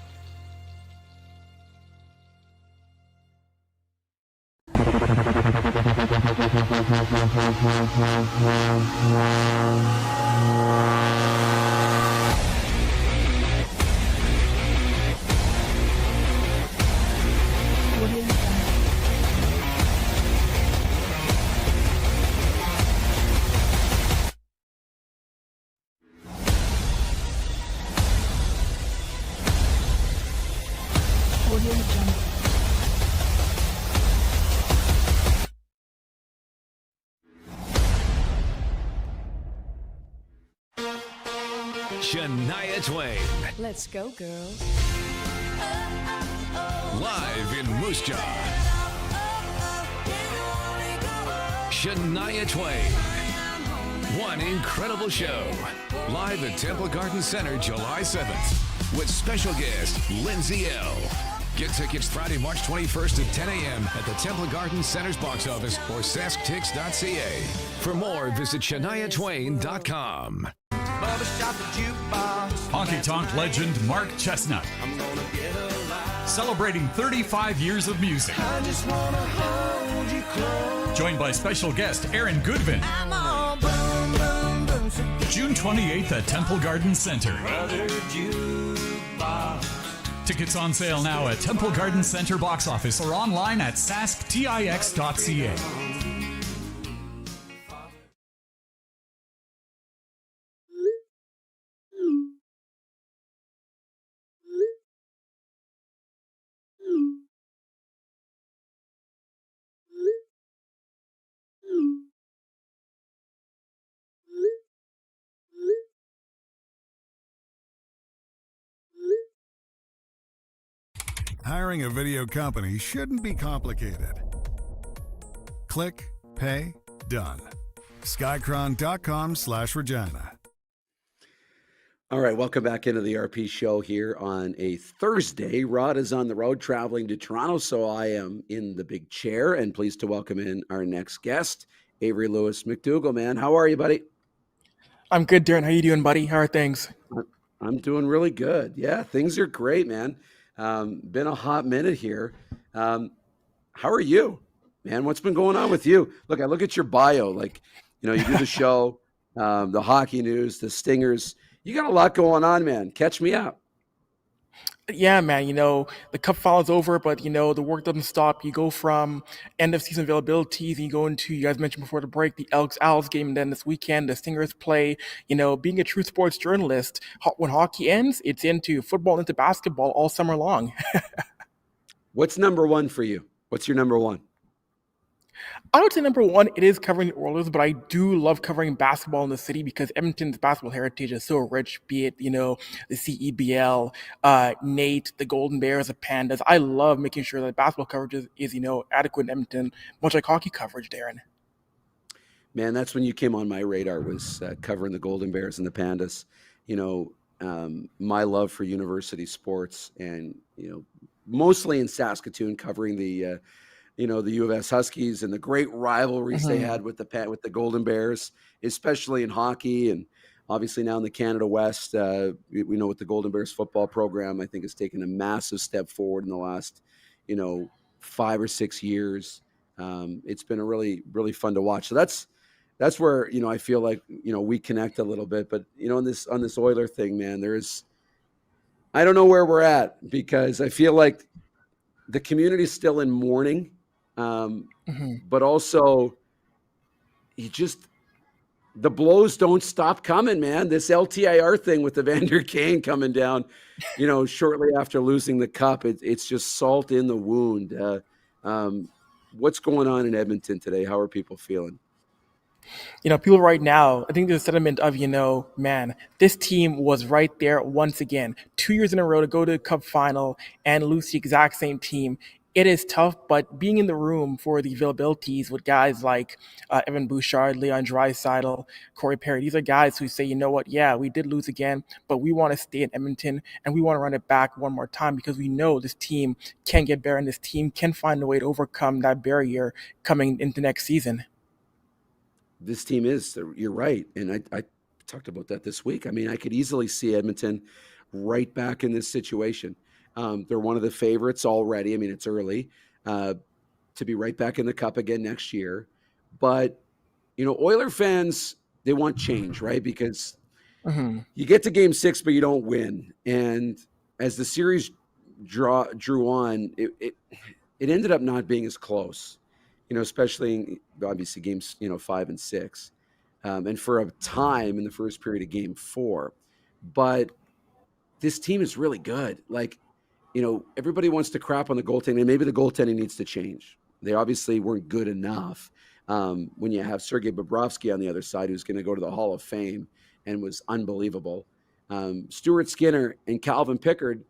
S11: Shania Twain.
S12: Let's go, girls.
S11: Live in Moose Jaw. Shania Twain. One incredible show. Live at Temple Garden Center, July 7th. With special guest, Lindsay L. Get tickets Friday, March 21st at 10 a.m. at the Temple Garden Center's box office or sasktix.ca. For more, visit ShaniaTwain.com.
S13: Honky Tonk legend Mark Chestnut. Celebrating 35 years of music. Joined by special guest Aaron Goodvin. June 28th at Temple Garden Center. Tickets on sale now at Temple Garden Center box office or online at sasktix.ca.
S5: Hiring a video company shouldn't be complicated. Click, pay, done. Skycron.com/Regina.
S3: All right, welcome back into the RP show here on a Thursday. Rod is on the road traveling to Toronto, so I am in the big chair and pleased to welcome in our next guest, Avery Lewis McDougall. Man, how are you, buddy?
S14: I'm good, Darren. How you doing, buddy? How are things?
S3: I'm doing really good. Yeah, things are great, man. Been a hot minute here. How are you, man? What's been going on with you? Look, I look at your bio, like, you do the show, the hockey news, the Stingers. You got a lot going on, man. Catch me up.
S14: Yeah, man. The cup final's over, but the work doesn't stop. You go from end of season availabilities, and you go into, you guys mentioned before the break, the Elks Owls game, and then this weekend the Stingers play. Being a true sports journalist, when hockey ends, it's into football, into basketball all summer long.
S3: What's number one for you? What's your number one?
S14: I would say number one, it is covering the Oilers, but I do love covering basketball in the city because Edmonton's basketball heritage is so rich, be it, the CEBL, Nate, the Golden Bears, the Pandas. I love making sure that basketball coverage is adequate in Edmonton, much like hockey coverage, Darren.
S3: Man, that's when you came on my radar, was covering the Golden Bears and the Pandas. My love for university sports and, mostly in Saskatoon, covering the the U of S Huskies and the great rivalries they had with the Golden Bears, especially in hockey. And Obviously now in the Canada West, we know with the Golden Bears football program, I think has taken a massive step forward in the last, 5 or 6 years. It's been a really, really fun to watch. So that's where, I feel like, we connect a little bit. But, on this Oiler thing, man, I don't know where we're at, because I feel like the community's still in mourning. But also the blows don't stop coming, man. This LTIR thing with Evander Kane coming down, shortly after losing the cup, it's just salt in the wound. What's going on in Edmonton today? How are people feeling?
S14: People right now, I think there's a sentiment of, man, this team was right there once again, 2 years in a row to go to the cup final and lose the exact same team. It is tough, but being in the room for the availabilities with guys like Evan Bouchard, Leon Draisaitl, Corey Perry, these are guys who say, you know what, yeah, we did lose again, but we want to stay in Edmonton and we want to run it back one more time, because we know this team can get better and this team can find a way to overcome that barrier coming into next season.
S3: This team is, you're right. And I talked about that this week. I mean, I could easily see Edmonton right back in this situation. They're one of the favorites already. I mean, it's early to be right back in the cup again next year. But, Oiler fans, they want change, right? Because you get to game 6, but you don't win. And as the series drew on, it ended up not being as close, especially obviously games, 5 and 6. And for a time in the first period of game 4. But this team is really good. Like, everybody wants to crap on the goaltending, and maybe the goaltending needs to change. They obviously weren't good enough when you have Sergei Bobrovsky on the other side, who's going to go to the Hall of Fame and was unbelievable. Stuart Skinner and Calvin Pickard,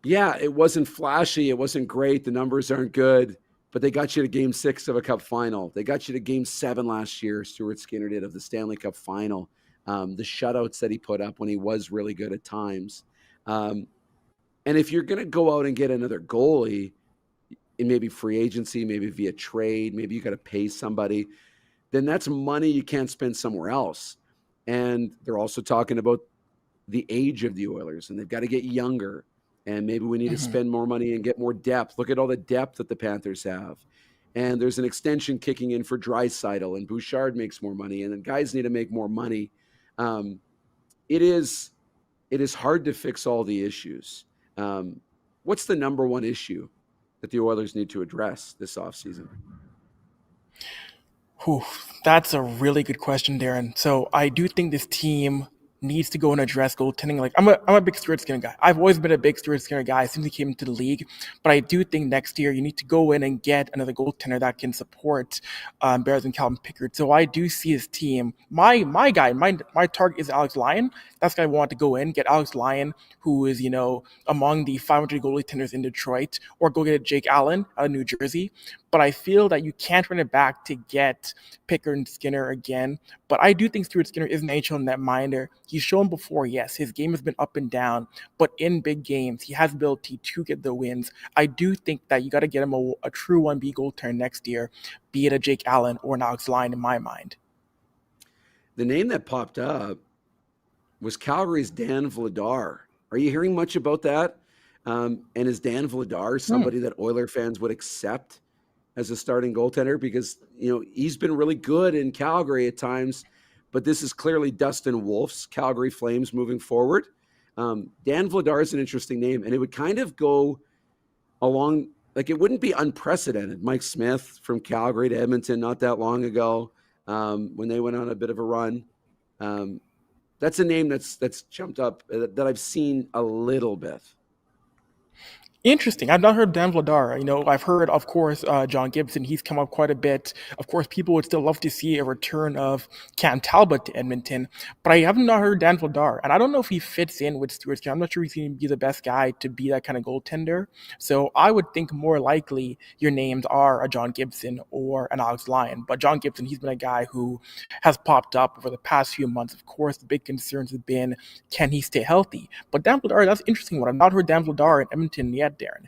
S3: yeah, it wasn't flashy. It wasn't great. The numbers aren't good, but they got you to game 6 of a cup final. They got you to game 7 last year, Stuart Skinner did, of the Stanley Cup final. The shutouts that he put up when he was really good at times. And if you're going to go out and get another goalie, in maybe free agency, maybe via trade, maybe you got to pay somebody, then that's money you can't spend somewhere else. And they're also talking about the age of the Oilers, and they've got to get younger. And maybe we need to spend more money and get more depth. Look at all the depth that the Panthers have. And there's an extension kicking in for Draisaitl, and Bouchard makes more money, and then guys need to make more money. It is hard to fix all the issues. What's the number one issue that the Oilers need to address this offseason?
S14: That's a really good question, Darren. So I do think this team needs to go and address goaltending. Like, I'm a big Stuart Skinner guy. I've always been a big Stuart Skinner guy since he came into the league. But I do think next year you need to go in and get another goaltender that can support Bears and Calvin Pickard. So I do see his team. My target is Alex Lyon. That's the guy I want to go in, get Alex Lyon, who is, among the 500 goalie tenders in Detroit, or go get Jake Allen out of New Jersey. But I feel that you can't run it back to get Pickard and Skinner again. But I do think Stuart Skinner is an NHL netminder. He's shown before, yes, his game has been up and down, but in big games, he has the ability to get the wins. I do think that you got to get him a true 1B goaltender next year, be it a Jake Allen or an Alex Lyon in my mind.
S3: The name that popped up was Calgary's Dan Vladar. Are you hearing much about that? And is Dan Vladar somebody that Oiler fans would accept as a starting goaltender? Because, he's been really good in Calgary at times, but this is clearly Dustin Wolf's Calgary Flames moving forward. Dan Vladar is an interesting name, and it would kind of go along, like, it wouldn't be unprecedented. Mike Smith from Calgary to Edmonton not that long ago, when they went on a bit of a run. That's a name that's jumped up that I've seen a little bit.
S14: Interesting. I've not heard Dan Vladar. I've heard, of course, John Gibson. He's come up quite a bit. Of course, people would still love to see a return of Cam Talbot to Edmonton, but I have not heard Dan Vladar. And I don't know if he fits in with Stuart Skinner. I'm not sure he's going to be the best guy to be that kind of goaltender. So I would think more likely your names are a John Gibson or an Alex Lyon. But John Gibson, he's been a guy who has popped up over the past few months. Of course, the big concerns have been, can he stay healthy? But Dan Vladar, that's an interesting one. I've not heard Dan Vladar in Edmonton yet, Darren.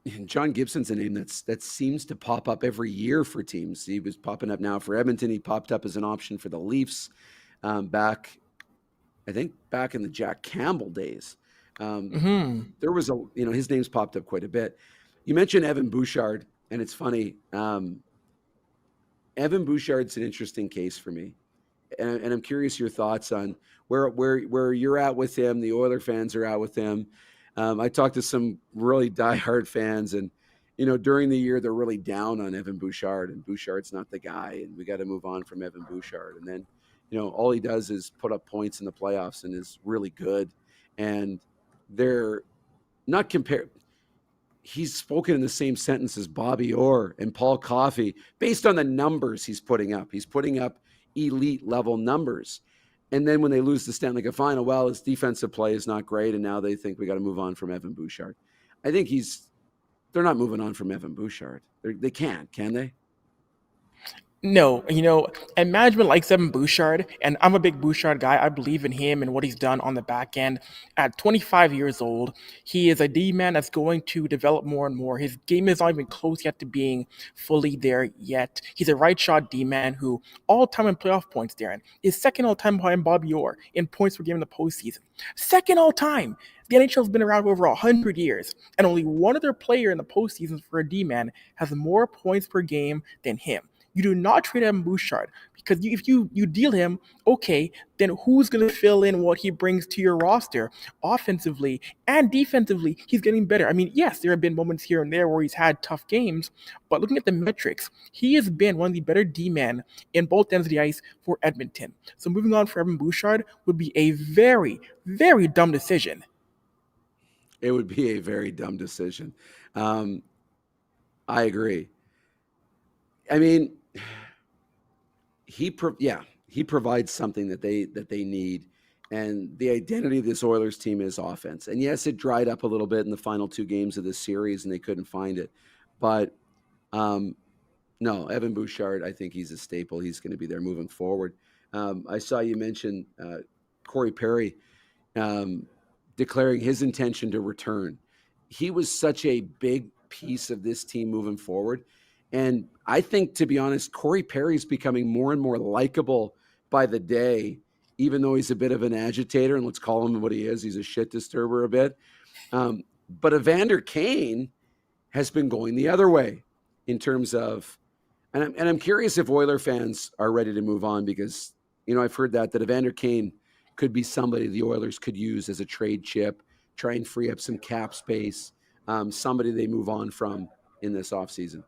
S3: And John Gibson's a name that seems to pop up every year for teams. He was popping up now for Edmonton. He popped up as an option for the Leafs. back in the Jack Campbell days. There was his name's popped up quite a bit. You mentioned Evan Bouchard, and it's funny. Evan Bouchard's an interesting case for me, and I'm curious your thoughts on where you're at with him. The Oiler fans are at with him. I talked to some really diehard fans, and during the year they're really down on Evan Bouchard, and Bouchard's not the guy, and we got to move on from Evan Bouchard. And then, all he does is put up points in the playoffs and is really good. And they're not compared. He's spoken in the same sentence as Bobby Orr and Paul Coffey based on the numbers he's putting up. He's putting up elite level numbers. And then when they lose the Stanley Cup final, well, his defensive play is not great. And now they think we got to move on from Evan Bouchard. I think they're not moving on from Evan Bouchard. They can't, can they?
S14: No, and management likes Evan Bouchard, and I'm a big Bouchard guy. I believe in him and what he's done on the back end. At 25 years old, he is a D-man that's going to develop more and more. His game is not even close yet to being fully there yet. He's a right-shot D-man who, all-time in playoff points, Darren, is second all-time behind Bobby Orr in points per game in the postseason. Second all-time! The NHL has been around for over 100 years, and only one other player in the postseason for a D-man has more points per game than him. You do not trade Evan Bouchard because if you deal him, okay, then who's going to fill in what he brings to your roster? Offensively and defensively, he's getting better. I mean, yes, there have been moments here and there where he's had tough games, but looking at the metrics, he has been one of the better D-men in both ends of the ice for Edmonton. So moving on for Evan Bouchard would be a very, very dumb decision.
S3: It would be a very dumb decision. I agree. I mean, he provides something that they need, and the identity of this Oilers team is offense. And yes, it dried up a little bit in the final two games of this series, and they couldn't find it. But no, Evan Bouchard, I think he's a staple. He's going to be there moving forward. I saw you mention Corey Perry declaring his intention to return. He was such a big piece of this team moving forward. And I think, to be honest, Corey Perry's becoming more and more likable by the day, even though he's a bit of an agitator, and let's call him what he is. He's a shit disturber a bit. But Evander Kane has been going the other way in terms of, and I'm curious if Oiler fans are ready to move on because, I've heard that Evander Kane could be somebody the Oilers could use as a trade chip, try and free up some cap space, somebody they move on from in this offseason.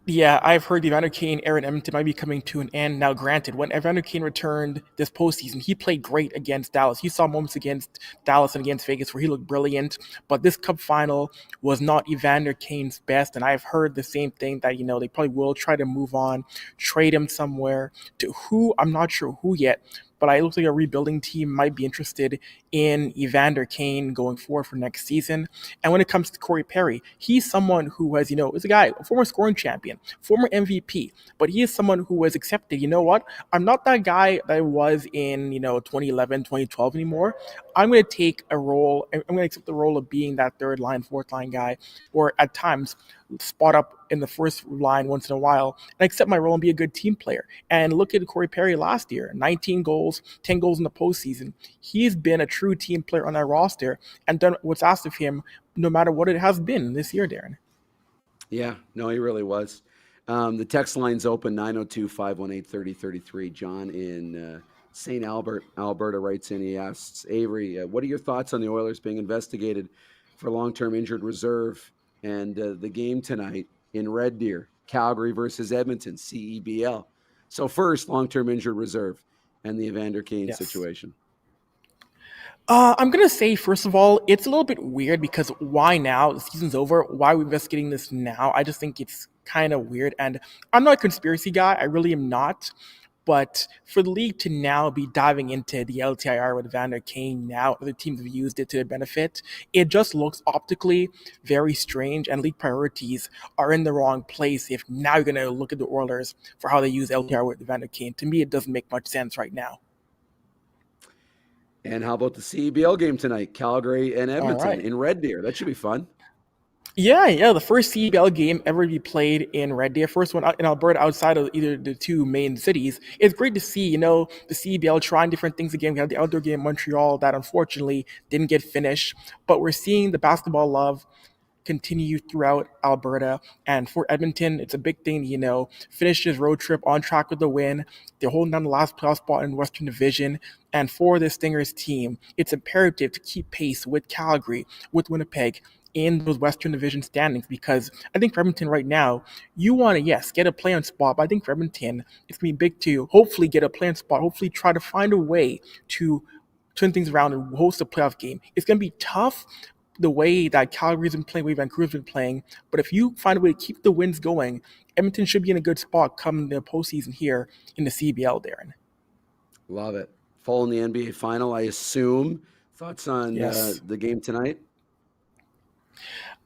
S14: Yeah, I've heard the Evander Kane era in Edmonton might be coming to an end. Now, granted, when Evander Kane returned this postseason, he played great against Dallas. You saw moments against Dallas and against Vegas where he looked brilliant, but this Cup final was not Evander Kane's best, and I've heard the same thing that, they probably will try to move on, trade him somewhere. To who? I'm not sure who yet, but it looks like a rebuilding team might be interested in Evander Kane going forward for next season. And when it comes to Corey Perry, he's someone who has, is a guy, a former scoring champion, former MVP, but he is someone who has accepted, I'm not that guy that I was in, 2011, 2012 anymore. I'm going to take a role, I'm going to accept the role of being that third line, fourth line guy, or at times spot up in the first line once in a while and accept my role and be a good team player. And look at Corey Perry last year, 19 goals, 10 goals in the postseason. He's been a true team player on that roster and done what's asked of him no matter what it has been this year, Darren.
S3: Yeah, no, he really was. The text line's open, 902-518-3033. John in St. Albert, Alberta writes in, he asks, Avery, what are your thoughts on the Oilers being investigated for long-term injured reserve and the game tonight in Red Deer, Calgary versus Edmonton, CEBL? So first, long-term injured reserve and the Evander Kane situation.
S14: I'm going to say, first of all, it's a little bit weird because why now? The season's over. Why are we investigating this now? I just think it's kind of weird. And I'm not a conspiracy guy. I really am not. But for the league to now be diving into the LTIR with Evander Kane now, other teams have used it to their benefit, it just looks optically very strange, and league priorities are in the wrong place if now you're going to look at the Oilers for how they use LTIR with Evander Kane. To me, it doesn't make much sense right now.
S3: And how about the CEBL game tonight, Calgary and Edmonton in Red Deer? That should be fun.
S14: Yeah. The first CBL game ever to be played in Red Deer, first one in Alberta outside of either the two main cities. It's great to see, the CBL trying different things again. We had the outdoor game in Montreal that unfortunately didn't get finished, but we're seeing the basketball love continue throughout Alberta. And for Edmonton, it's a big thing, finish his road trip on track with the win. They're holding down the last playoff spot in Western Division. And for the Stingers team, it's imperative to keep pace with Calgary, with Winnipeg, in those Western Division standings, because I think for Edmonton right now, you want to, yes, get a play-in spot, but I think for Edmonton, it's going to be big to hopefully get a play-in spot, hopefully try to find a way to turn things around and host a playoff game. It's going to be tough the way that Calgary's been playing, the way Vancouver's been playing, but if you find a way to keep the wins going, Edmonton should be in a good spot come the postseason here in the CBL, Darren.
S3: Love it. Following the NBA final, I assume. Thoughts on the game tonight?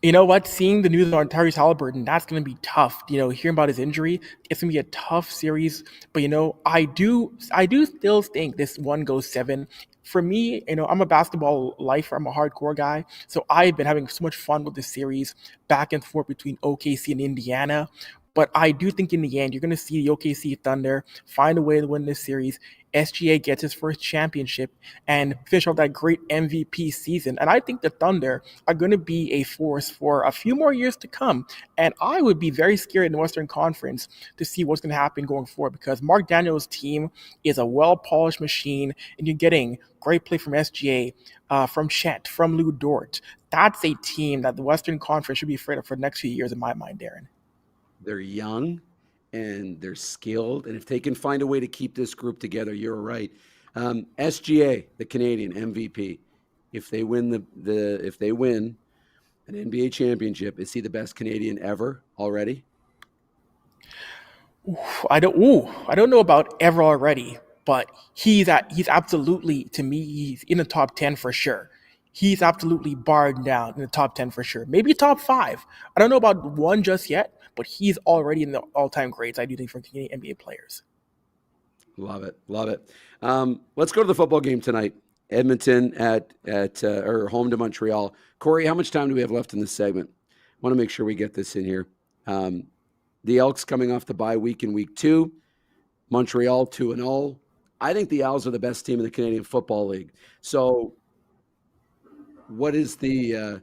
S14: You know what? Seeing the news on Tyrese Halliburton, that's going to be tough. Hearing about his injury, it's going to be a tough series. But I do still think this one goes 7. For me, I'm a basketball lifer. I'm a hardcore guy, so I've been having so much fun with this series, back and forth between OKC and Indiana. But I do think in the end, you're going to see the OKC Thunder find a way to win this series. SGA gets his first championship and finish off that great MVP season. And I think the Thunder are going to be a force for a few more years to come. And I would be very scared in the Western Conference to see what's going to happen going forward, because Mark Daniels' team is a well-polished machine, and you're getting great play from SGA, from Chet, from Lou Dort. That's a team that the Western Conference should be afraid of for the next few years, in my mind, Darren.
S3: They're young and they're skilled, and if they can find a way to keep this group together, you're right. SGA, the Canadian MVP, if they win if they win an NBA championship, is he the best Canadian ever already?
S14: I don't know about ever already, but he's absolutely, to me, he's in the top 10 for sure. He's absolutely barred down in the top 10 for sure. Maybe top 5. I don't know about 1 just yet, but he's already in the all-time greats, I do think, for Canadian NBA players.
S3: Love it. Let's go to the football game tonight. Edmonton or home to Montreal. Corey, how much time do we have left in this segment? I want to make sure we get this in here. The Elks coming off the bye week in week 2. Montreal 2-0. I think the Owls are the best team in the Canadian Football League. So what is the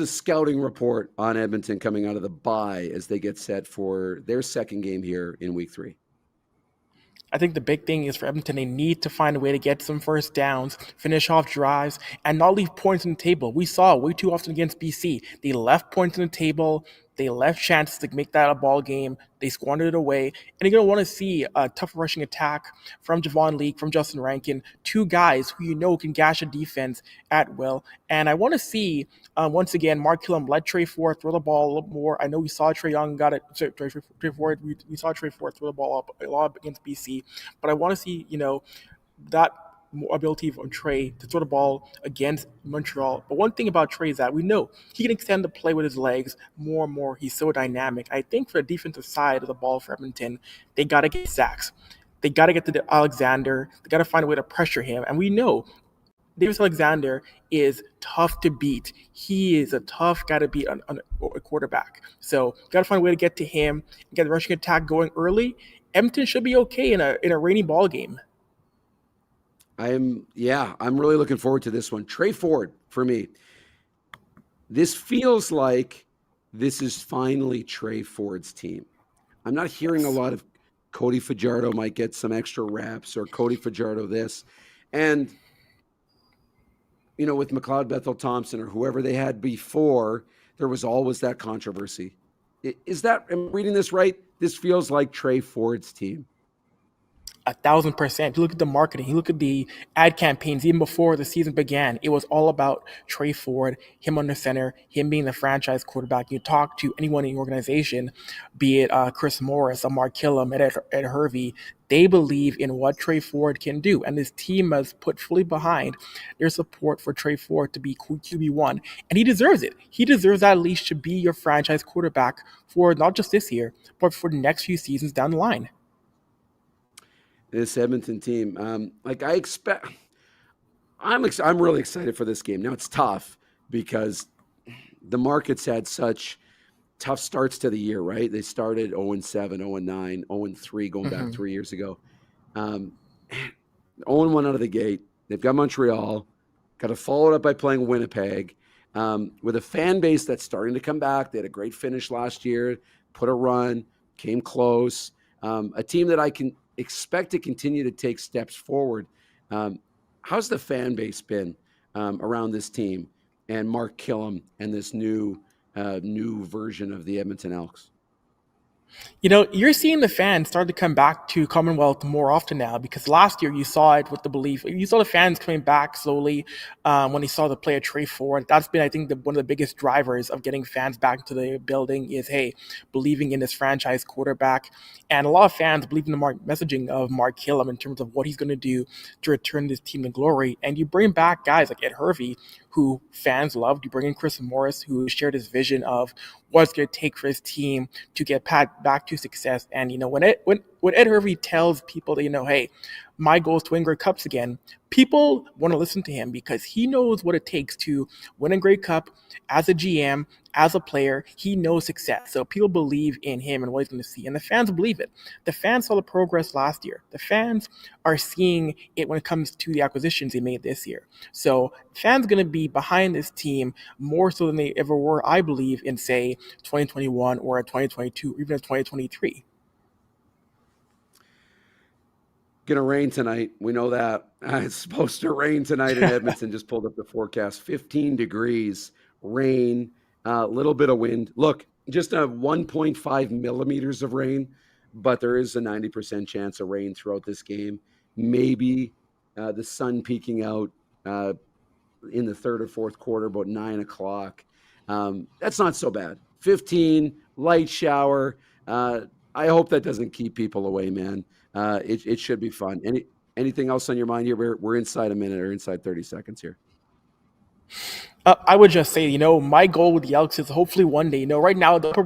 S3: scouting report on Edmonton coming out of the bye as they get set for their second game here in week 3?
S14: I think the big thing is for Edmonton, they need to find a way to get some first downs, finish off drives, and not leave points on the table. We saw way too often against BC. They left points on the table. They left chances to make that a ball game. They squandered it away. And you're going to want to see a tough rushing attack from Javon Leake, from Justin Rankin, 2 guys who can gash a defense at will. And I want to see, once again, Mark Killam let Trey Ford throw the ball a little more. I know we saw Trey Young got it. Trey Ford, we saw Trey Ford throw the ball up a lot against BC. But I want to see, that ability of Trey to throw the ball against Montreal. But one thing about Trey is that we know he can extend the play with his legs more and more. He's so dynamic. I think for the defensive side of the ball for Edmonton, they got to get sacks. They got to get to Alexander. They got to find a way to pressure him. And we know Davis Alexander is tough to beat. He is a tough guy to beat on a quarterback. So got to find a way to get to him, get the rushing attack going early. Edmonton should be okay in a rainy ball game.
S3: I'm really looking forward to this one. Trey Ford, for me, this feels like this is finally Trey Ford's team. I'm not hearing a lot of Cody Fajardo might get some extra reps or Cody Fajardo this. And, with McLeod Bethel Thompson or whoever they had before, there was always that controversy. Am I reading this right? This feels like Trey Ford's team.
S14: 1,000%. You look at the marketing, you look at the ad campaigns, even before the season began, it was all about Trey Ford, him under center, him being the franchise quarterback. You talk to anyone in the organization, be it Chris Morris, Mark Killam, Ed Hervey, they believe in what Trey Ford can do. And this team has put fully behind their support for Trey Ford to be QB1. And he deserves it. He deserves that leash to be your franchise quarterback for not just this year, but for the next few seasons down the line.
S3: This Edmonton team, I'm really excited for this game. Now it's tough because the market's had such tough starts to the year, right? They started 0-7, 0-9, 0-3 going back 3 years ago. 0-1 out of the gate. They've got Montreal, got to follow it up by playing Winnipeg, with a fan base that's starting to come back. They had a great finish last year, put a run, came close. A team that I can expect to continue to take steps forward. How's the fan base been around this team and Mark Killam and this new version of the Edmonton Elks?
S14: You know, you're seeing the fans start to come back to Commonwealth more often now, because last year you saw it with the belief. You saw the fans coming back slowly when they saw the player Trey Ford. That's been, I think, one of the biggest drivers of getting fans back to the building is, hey, believing in this franchise quarterback. And a lot of fans believe in the messaging of Mark Killam in terms of what he's going to do to return this team to glory. And you bring back guys like Ed Hervey, who fans loved. You bring in Chris Morris, who shared his vision of what it's going to take for his team to get back to success. And, you know, when Ed Hervey tells people that, you know, hey, my goal is to win Grey Cups again, people want to listen to him because he knows what it takes to win a Grey Cup as a GM, as a player. He knows success. So people believe in him and what he's going to see. And the fans believe it. The fans saw the progress last year. The fans are seeing it when it comes to the acquisitions they made this year. So fans going to be behind this team more so than they ever were, I believe, in, say, 2021 or 2022, or even 2023.
S3: Gonna rain tonight. We know that. It's supposed to rain tonight in Edmonton. Just pulled up the forecast. 15 degrees, rain, a little bit of wind. Look, just a 1.5 millimeters of rain, but there is a 90% chance of rain throughout this game. Maybe the sun peeking out in the third or fourth quarter, about 9 o'clock. That's not so bad. 15, light shower. I hope that doesn't keep people away, man. It should be fun. Anything else on your mind here? We're inside a minute or inside 30 seconds here.
S14: I would just say, you know, my goal with the Elks is hopefully one day, you know, right now the Upper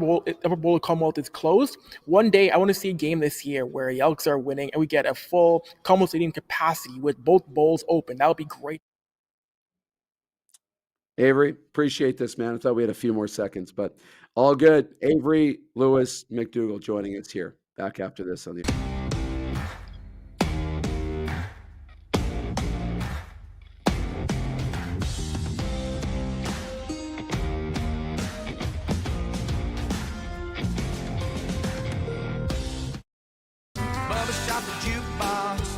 S14: Bowl of Commonwealth is closed. One day I want to see a game this year where the Elks are winning and we get a full Commonwealth Stadium capacity with both bowls open. That would be great.
S3: Avery, appreciate this, man. I thought we had a few more seconds, but all good. Avery Lewis McDougall joining us here. Back after this on the...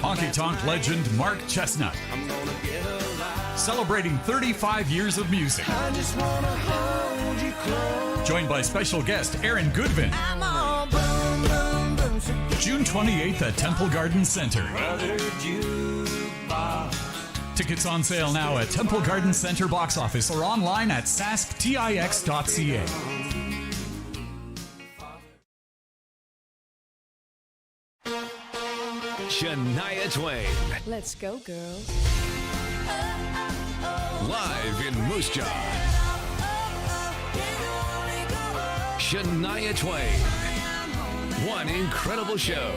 S13: Honky Tonk legend Mark Chestnut, celebrating 35 years of music. Joined by special guest Aaron Goodvin. June 28th at Temple Garden Center. Tickets on sale now at Temple Garden Center box office or online at sasktix.ca.
S11: Shania Twain.
S12: Let's go, girls.
S11: Live in Moose Jaw. Shania Twain. One incredible show.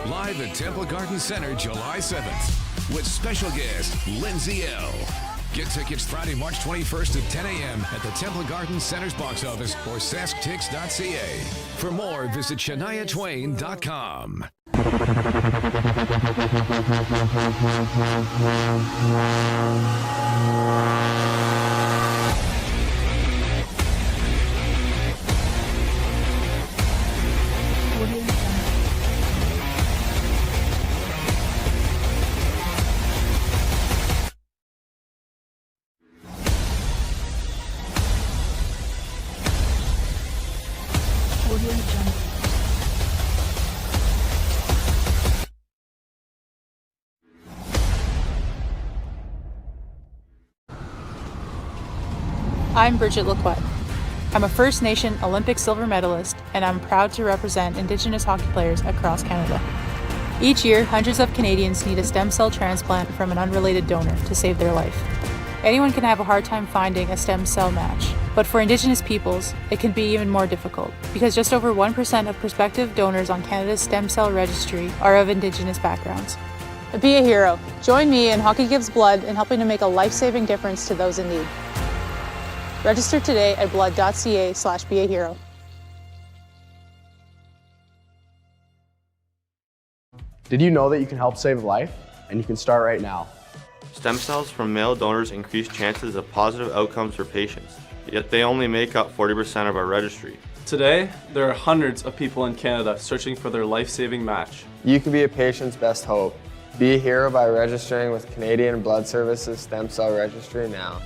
S11: Live at Temple Garden Center July 7th with special guest Lindsay L. Get tickets Friday, March 21st at 10 a.m. at the Temple Garden Center's box office or sasktix.ca. For more, visit shaniatwain.com.
S10: I'm Bridget Lacquette. I'm a First Nation Olympic silver medalist, and I'm proud to represent Indigenous hockey players across Canada. Each year, hundreds of Canadians need a stem cell transplant from an unrelated donor to save their life. Anyone can have a hard time finding a stem cell match, but for Indigenous peoples, it can be even more difficult because just over 1% of prospective donors on Canada's stem cell registry are of Indigenous backgrounds. Be a hero. Join me in Hockey Gives Blood in helping to make a life-saving difference to those in need. Register today at blood.ca/beahero.
S6: Did you know that you can help save a life? And you can start right now.
S7: Stem cells from male donors increase chances of positive outcomes for patients, yet they only make up 40% of our registry.
S8: Today, there are hundreds of people in Canada searching for their life-saving match.
S9: You can be a patient's best hope. Be a hero by registering with Canadian Blood Services Stem Cell Registry now.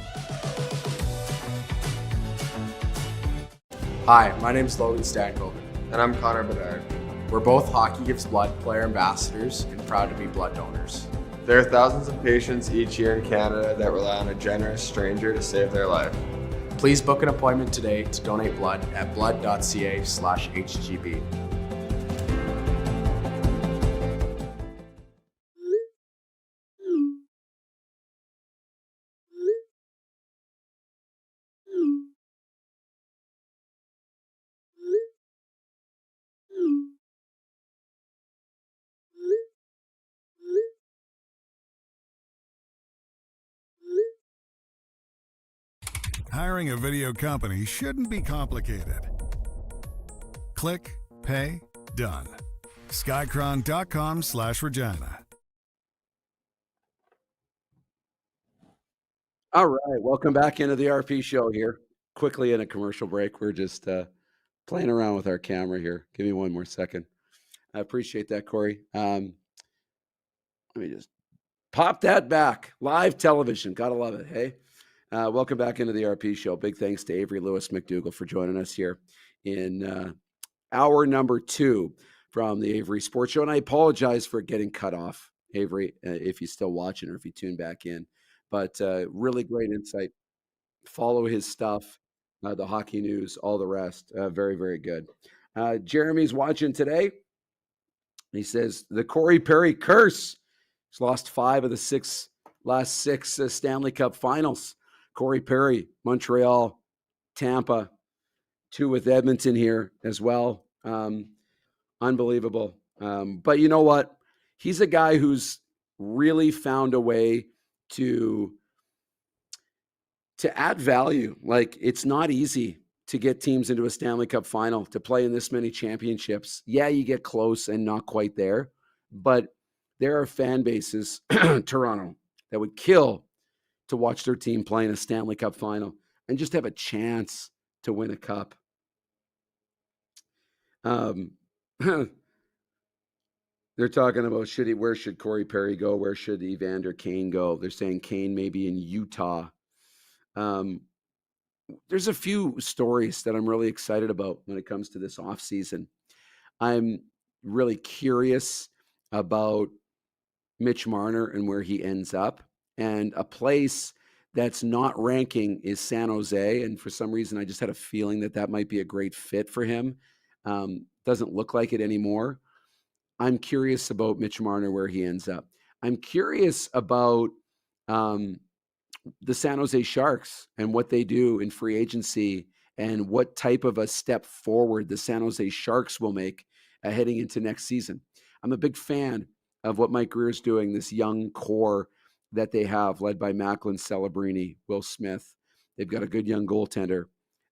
S6: Hi, my name is Logan Stankoven. And I'm Connor Bedard. We're both Hockey Gives Blood player ambassadors and proud to be blood donors.
S9: There are thousands of patients each year in Canada that rely on a generous stranger to save their life.
S6: Please book an appointment today to donate blood at blood.ca/HGB.
S5: Hiring a video company shouldn't be complicated. Click, pay, done. Skycron.com/Regina.
S3: All right, welcome back into the RP show here. Quickly in a commercial break. We're just playing around with our camera here. Give me one more second. I appreciate that, Corey. Let me just pop that back. Live television. Gotta love it, hey? Welcome back into the RP show. Big thanks to Avery Lewis McDougall for joining us here in hour number 2 from the Avery Sports Show. And I apologize for getting cut off, Avery, if you're still watching or if you tune back in. But really great insight. Follow his stuff, the hockey news, all the rest. Very, very good. Jeremy's watching today. He says, the Corey Perry curse. He's lost 5 of the last 6 Stanley Cup finals. Corey Perry, Montreal, Tampa, 2 with Edmonton here as well. Unbelievable. But you know what? He's a guy who's really found a way to add value. Like, it's not easy to get teams into a Stanley Cup final, to play in this many championships. Yeah, you get close and not quite there, but there are fan bases, Toronto, that would kill to watch their team play in a Stanley Cup final and just have a chance to win a cup. They're talking about where should Corey Perry go? Where should Evander Kane go? They're saying Kane maybe in Utah. There's a few stories that I'm really excited about when it comes to this offseason. I'm really curious about Mitch Marner and where he ends up. And a place that's not ranking is San Jose. And for some reason, I just had a feeling that might be a great fit for him. Doesn't look like it anymore. I'm curious about Mitch Marner, where he ends up. I'm curious about the San Jose Sharks and what they do in free agency and what type of a step forward the San Jose Sharks will make heading into next season. I'm a big fan of what Mike Greer's doing, this young core that they have, led by Macklin Celebrini, Will Smith. They've got a good young goaltender.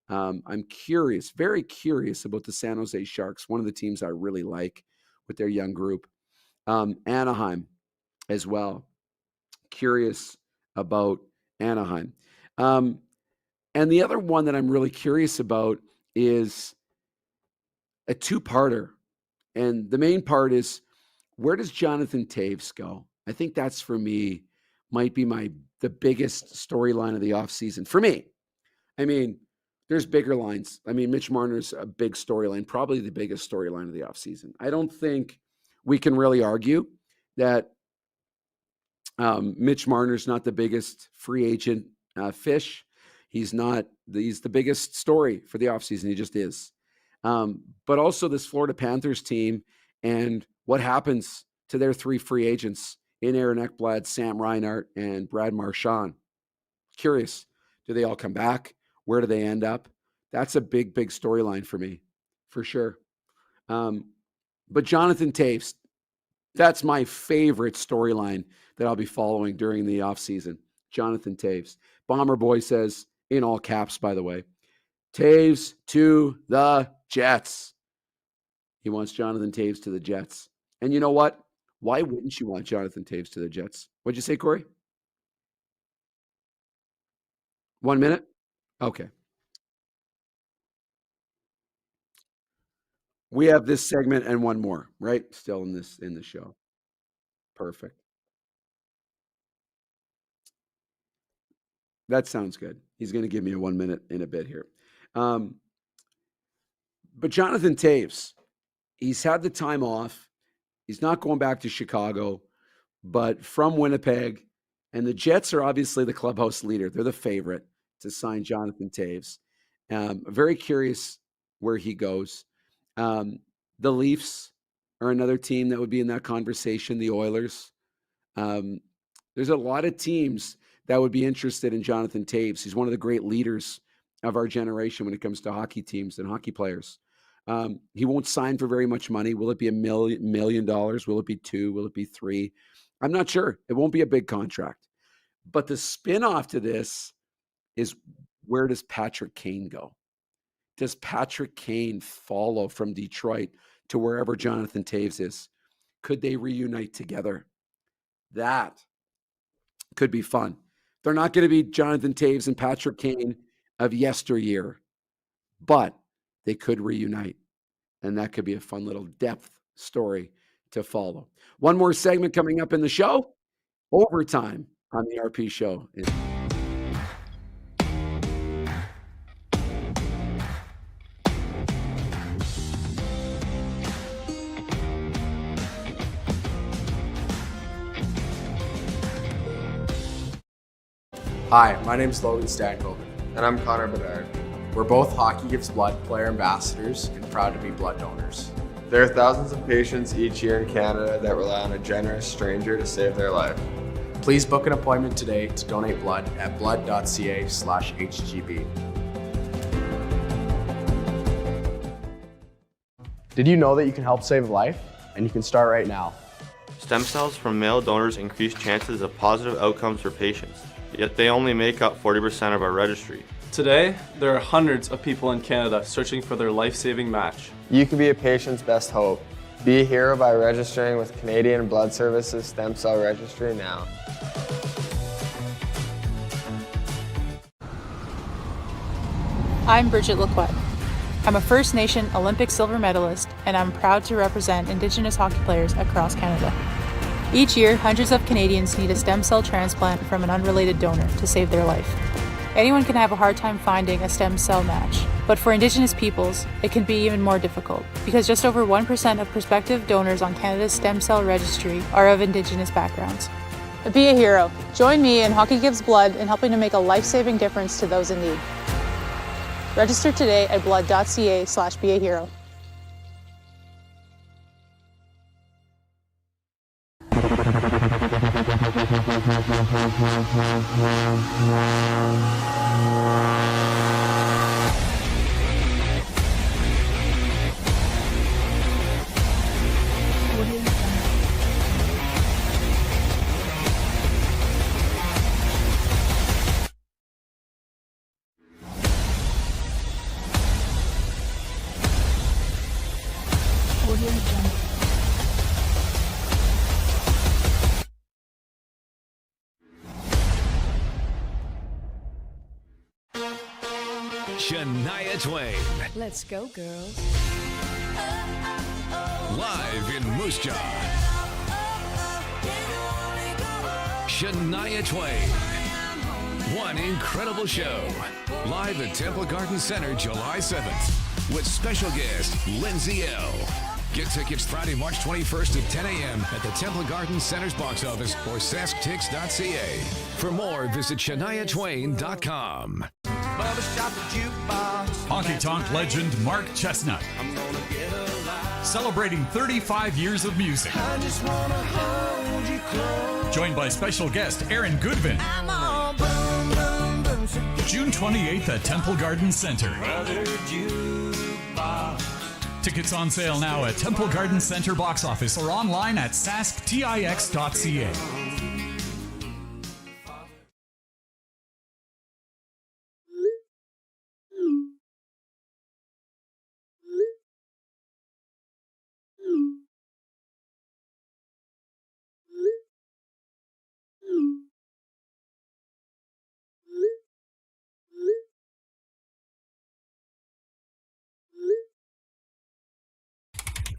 S3: I'm curious, very curious about the San Jose Sharks, one of the teams I really like with their young group. Anaheim as well. Curious about Anaheim. And the other one that I'm really curious about is a 2-parter. And the main part is, where does Jonathan Toews go? I think that's, for me, might be the biggest storyline of the offseason. For me, I mean, there's bigger lines. I mean, Mitch Marner's a big storyline, probably the biggest storyline of the offseason. I don't think we can really argue that Mitch Marner's not the biggest free agent fish. He's the biggest story for the offseason. He just is. But also this Florida Panthers team and what happens to their 3 free agents in Aaron Ekblad, Sam Reinhart, and Brad Marchand. Curious, do they all come back? Where do they end up? That's a big, big storyline for me, for sure. But Jonathan Toews, that's my favorite storyline that I'll be following during the offseason. Jonathan Toews. Bomber Boy says, in all caps, by the way. Taves to the Jets. He wants Jonathan Taves to the Jets. And you know what? Why wouldn't you want Jonathan Taves to the Jets? What'd you say, Corey? 1 minute? Okay. We have this segment and one more, right? Still in the show. Perfect. That sounds good. He's going to give me a 1 minute in a bit here. But Jonathan Taves, he's had the time off. He's not going back to Chicago, but from Winnipeg. And the Jets are obviously the clubhouse leader. They're the favorite to sign Jonathan Taves. Very curious where he goes. The Leafs are another team that would be in that conversation, the Oilers. There's a lot of teams that would be interested in Jonathan Taves. He's one of the great leaders of our generation when it comes to hockey teams and hockey players. He won't sign for very much money. Will it be $1 million? Will it be $2 million? Will it be $3 million? I'm not sure. It won't be a big contract. But the spin-off to this is, where does Patrick Kane go? Does Patrick Kane follow from Detroit to wherever Jonathan Taves is? Could they reunite together? That could be fun. They're not going to be Jonathan Taves and Patrick Kane of yesteryear, but they could reunite. And that could be a fun little depth story to follow. One more segment coming up in the show. Overtime on the RP Show.
S6: Hi, my name's Logan Stankoven. And I'm Connor Bedard. We're both Hockey Gives Blood player ambassadors and proud to be blood donors.
S9: There are thousands of patients each year in Canada that rely on a generous stranger to save their life.
S6: Please book an appointment today to donate blood at blood.ca/HGB. Did you know that you can help save a life? And you can start right now.
S7: Stem cells from male donors increase chances of positive outcomes for patients, yet they only make up 40% of our registry.
S8: Today, there are hundreds of people in Canada searching for their life-saving match.
S9: You can be a patient's best hope. Be a hero by registering with Canadian Blood Services Stem Cell Registry now.
S10: I'm Bridget Lacquette. I'm a First Nation Olympic silver medalist, and I'm proud to represent Indigenous hockey players across Canada. Each year, hundreds of Canadians need a stem cell transplant from an unrelated donor to save their life. Anyone can have a hard time finding a stem cell match, but for Indigenous peoples, it can be even more difficult because just over 1% of prospective donors on Canada's stem cell registry are of Indigenous backgrounds. Be a hero. Join me in Hockey Gives Blood in helping to make a life-saving difference to those in need. Register today at blood.ca/beahero.
S11: Shania Twain.
S12: Let's go, girls.
S11: Live in Moose Jaw. Shania Twain. One incredible show. Live at Temple Garden Center July 7th with special guest Lindsay L. Get tickets Friday, March 21st at 10 a.m. at the Temple Garden Center's box office or sasktix.ca. For more, visit ShaniaTwain.com.
S13: Honky Tonk legend Mark Chestnut. Celebrating 35 years of music. Joined by special guest Aaron Goodvin. June 28th at Temple Garden Center. Tickets on sale now at Temple Garden Center box office or online at sasktix.ca.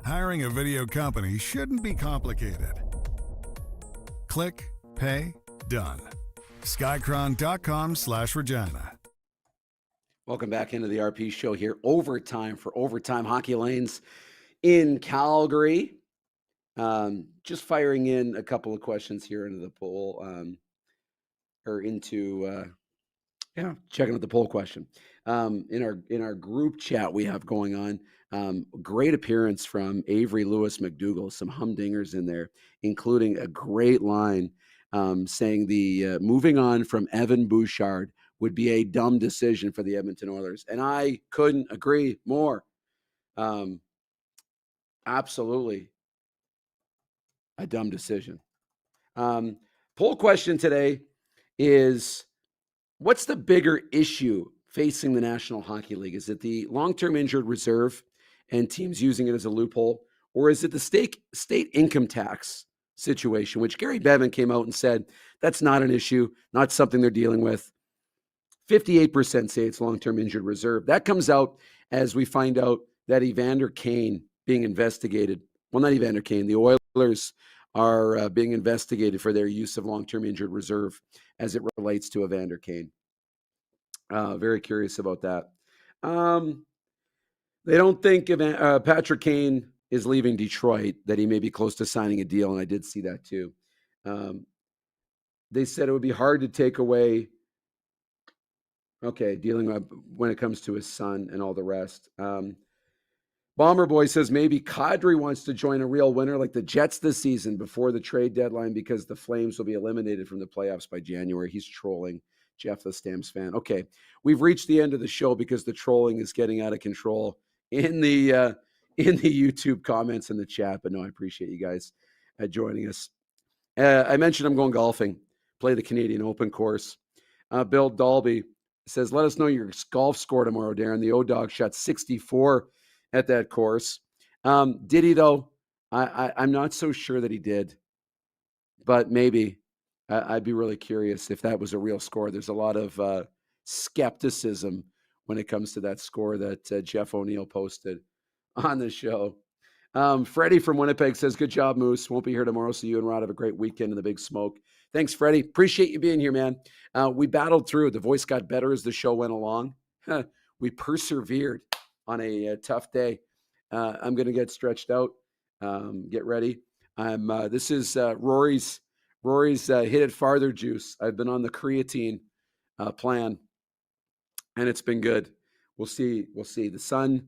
S5: Hiring a video company shouldn't be complicated. Click, pay, done. Skycron.com/Regina.
S3: Welcome back into the RP show here. Overtime for Overtime Hockey Lanes in Calgary. Just firing in a couple of questions here into the poll, checking out the poll question. In our group chat we have going on, great appearance from Avery Lewis McDougall, some humdingers in there, including a great line saying the moving on from Evan Bouchard would be a dumb decision for the Edmonton Oilers. And I couldn't agree more. Absolutely a dumb decision. Poll question today is, what's the bigger issue facing the National Hockey League? Is it the long-term injured reserve and teams using it as a loophole? Or is it the state income tax situation, which Gary Bettman came out and said that's not an issue, not something they're dealing with? 58% say it's long-term injured reserve. That comes out as we find out that Evander Kane being investigated. Well, not Evander Kane. The Oilers are being investigated for their use of long-term injured reserve as it relates to Evander Kane. Very curious about that. They don't think Patrick Kane is leaving Detroit, that he may be close to signing a deal, and I did see that too. They said it would be hard to take away, dealing with when it comes to his son and all the rest. Bomber Boy says maybe Kadri wants to join a real winner like the Jets this season before the trade deadline because the Flames will be eliminated from the playoffs by January. He's trolling Jeff, the Stamps fan. Okay, we've reached the end of the show because the trolling is getting out of control in the YouTube comments and the chat. But no, I appreciate you guys joining us. I mentioned I'm going golfing, play the Canadian Open course. Bill Dalby says, let us know your golf score tomorrow, Darren. The O-Dog shot 64 at that course. Did he, though? I'm not so sure that he did, but maybe. I'd be really curious if that was a real score. There's a lot of skepticism when it comes to that score that Jeff O'Neill posted on the show. Freddie from Winnipeg says, good job, Moose. Won't be here tomorrow, so you and Rod have a great weekend in the Big Smoke. Thanks, Freddie. Appreciate you being here, man. We battled through. The voice got better as the show went along. We persevered on a tough day. I'm going to get stretched out. Get ready. This is Rory's hit it farther juice. I've been on the creatine plan, and it's been good. We'll see. The sun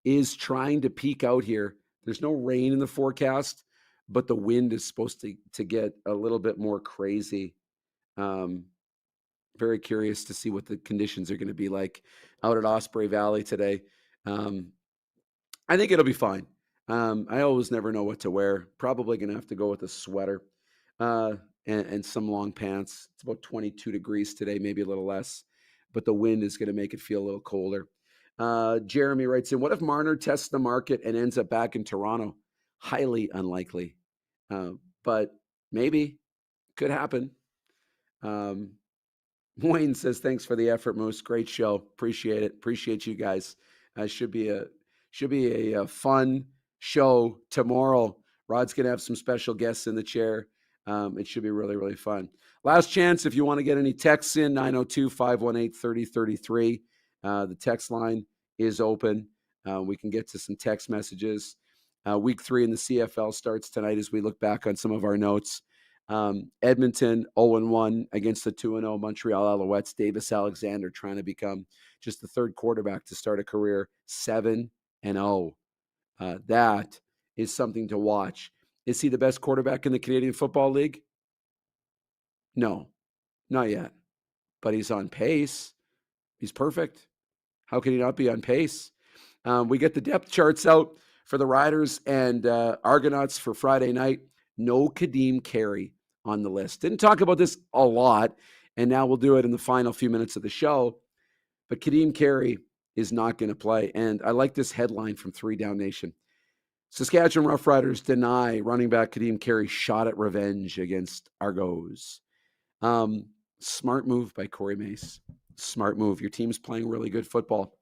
S3: is trying to peak out here. There's no rain in the forecast, but the wind is supposed to get a little bit more crazy. Very curious to see what the conditions are going to be like out at Osprey Valley today. I think it'll be fine. I always never know what to wear. Probably going to have to go with a sweater and some long pants. It's about 22 degrees today, maybe a little less, but the wind is going to make it feel a little colder. Jeremy writes in, what if Marner tests the market and ends up back in Toronto? Highly unlikely, but maybe. Could happen. Wayne says, thanks for the effort, Moose. Great show. Appreciate it. Appreciate you guys. Should be a fun show tomorrow. Rod's going to have some special guests in the chair. It should be really, really fun. Last chance, if you want to get any texts in, 902-518-3033. The text line is open. We can get to some text messages. Week 3 in the CFL starts tonight as we look back on some of our notes. Edmonton 0-1 against the 2-0 Montreal Alouettes. Davis Alexander trying to become just the third quarterback to start a career 7-0. That is something to watch. Is he the best quarterback in the Canadian Football League? No, not yet. But he's on pace. He's perfect. How can he not be on pace? We get the depth charts out for the Riders and Argonauts for Friday night. No Kadeem Carey on the list. Didn't talk about this a lot, and now we'll do it in the final few minutes of the show. But Kadeem Carey is not going to play. And I like this headline from 3 Down Nation. Saskatchewan Roughriders deny running back Kadeem Carey shot at revenge against Argos. Smart move by Corey Mace. Smart move. Your team's playing really good football.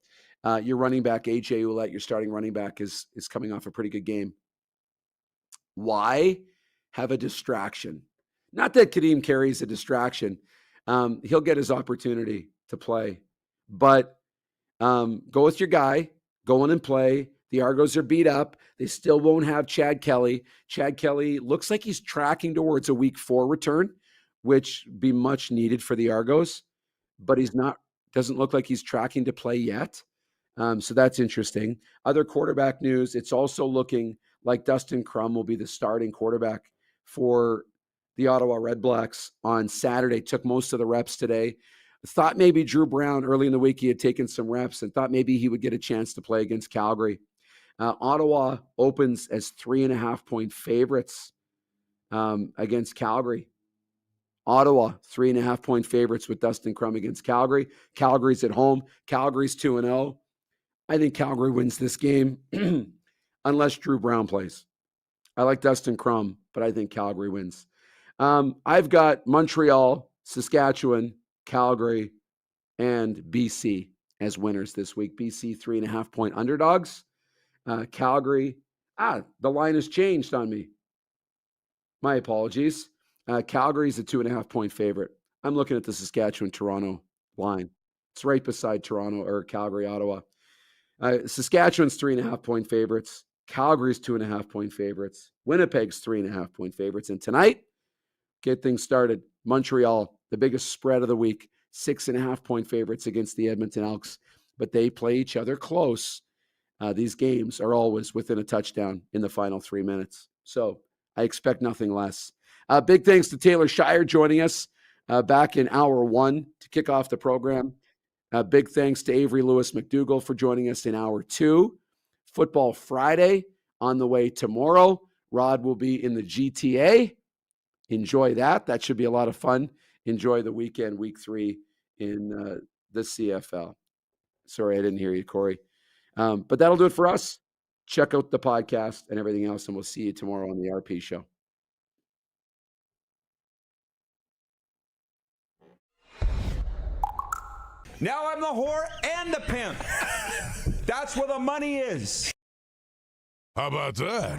S3: Your running back, AJ Ouellette, your starting running back, is coming off a pretty good game Why have a distraction? Not that Kadeem Carey's a distraction. He'll get his opportunity to play. But go with your guy. Go in and play. The Argos are beat up. They still won't have Chad Kelly. Chad Kelly looks like he's tracking towards a week 4 return, which be much needed for the Argos. But he's not. Doesn't look like he's tracking to play yet. So that's interesting. Other quarterback news, it's also looking like Dustin Crum will be the starting quarterback for the Ottawa Redblacks on Saturday. Took most of the reps today. Thought maybe Drew Brown early in the week he had taken some reps and thought maybe he would get a chance to play against Calgary. Ottawa opens as 3.5-point favorites against Calgary. Ottawa, 3.5-point favorites with Dustin Crum against Calgary. Calgary's at home. Calgary's 2-0. I think Calgary wins this game unless Drew Brown plays. I like Dustin Crum, but I think Calgary wins. I've got Montreal, Saskatchewan, Calgary, and BC as winners this week. BC 3.5-point underdogs. Calgary, the line has changed on me. My apologies. Calgary's a 2.5-point favorite. I'm looking at the Saskatchewan-Toronto line. It's right beside Toronto or Calgary-Ottawa. Saskatchewan's 3.5-point favorites. Calgary's 2.5-point favorites. Winnipeg's 3.5-point favorites. And tonight, get things started. Montreal, the biggest spread of the week, 6.5-point favorites against the Edmonton Elks, but they play each other close. These games are always within a touchdown in the final 3 minutes. So I expect nothing less. Big thanks to Taylor Shire joining us back in hour 1 to kick off the program. Big thanks to Avery Lewis McDougall for joining us in hour 2. Football Friday on the way tomorrow. Rod will be in the GTA. Enjoy that. That should be a lot of fun. Enjoy the weekend, week 3 in the CFL. Sorry, I didn't hear you, Corey. But that'll do it for us. Check out the podcast and everything else, and we'll see you tomorrow on the RP Show.
S15: Now I'm the whore and the pimp. That's where the money is.
S2: How about that?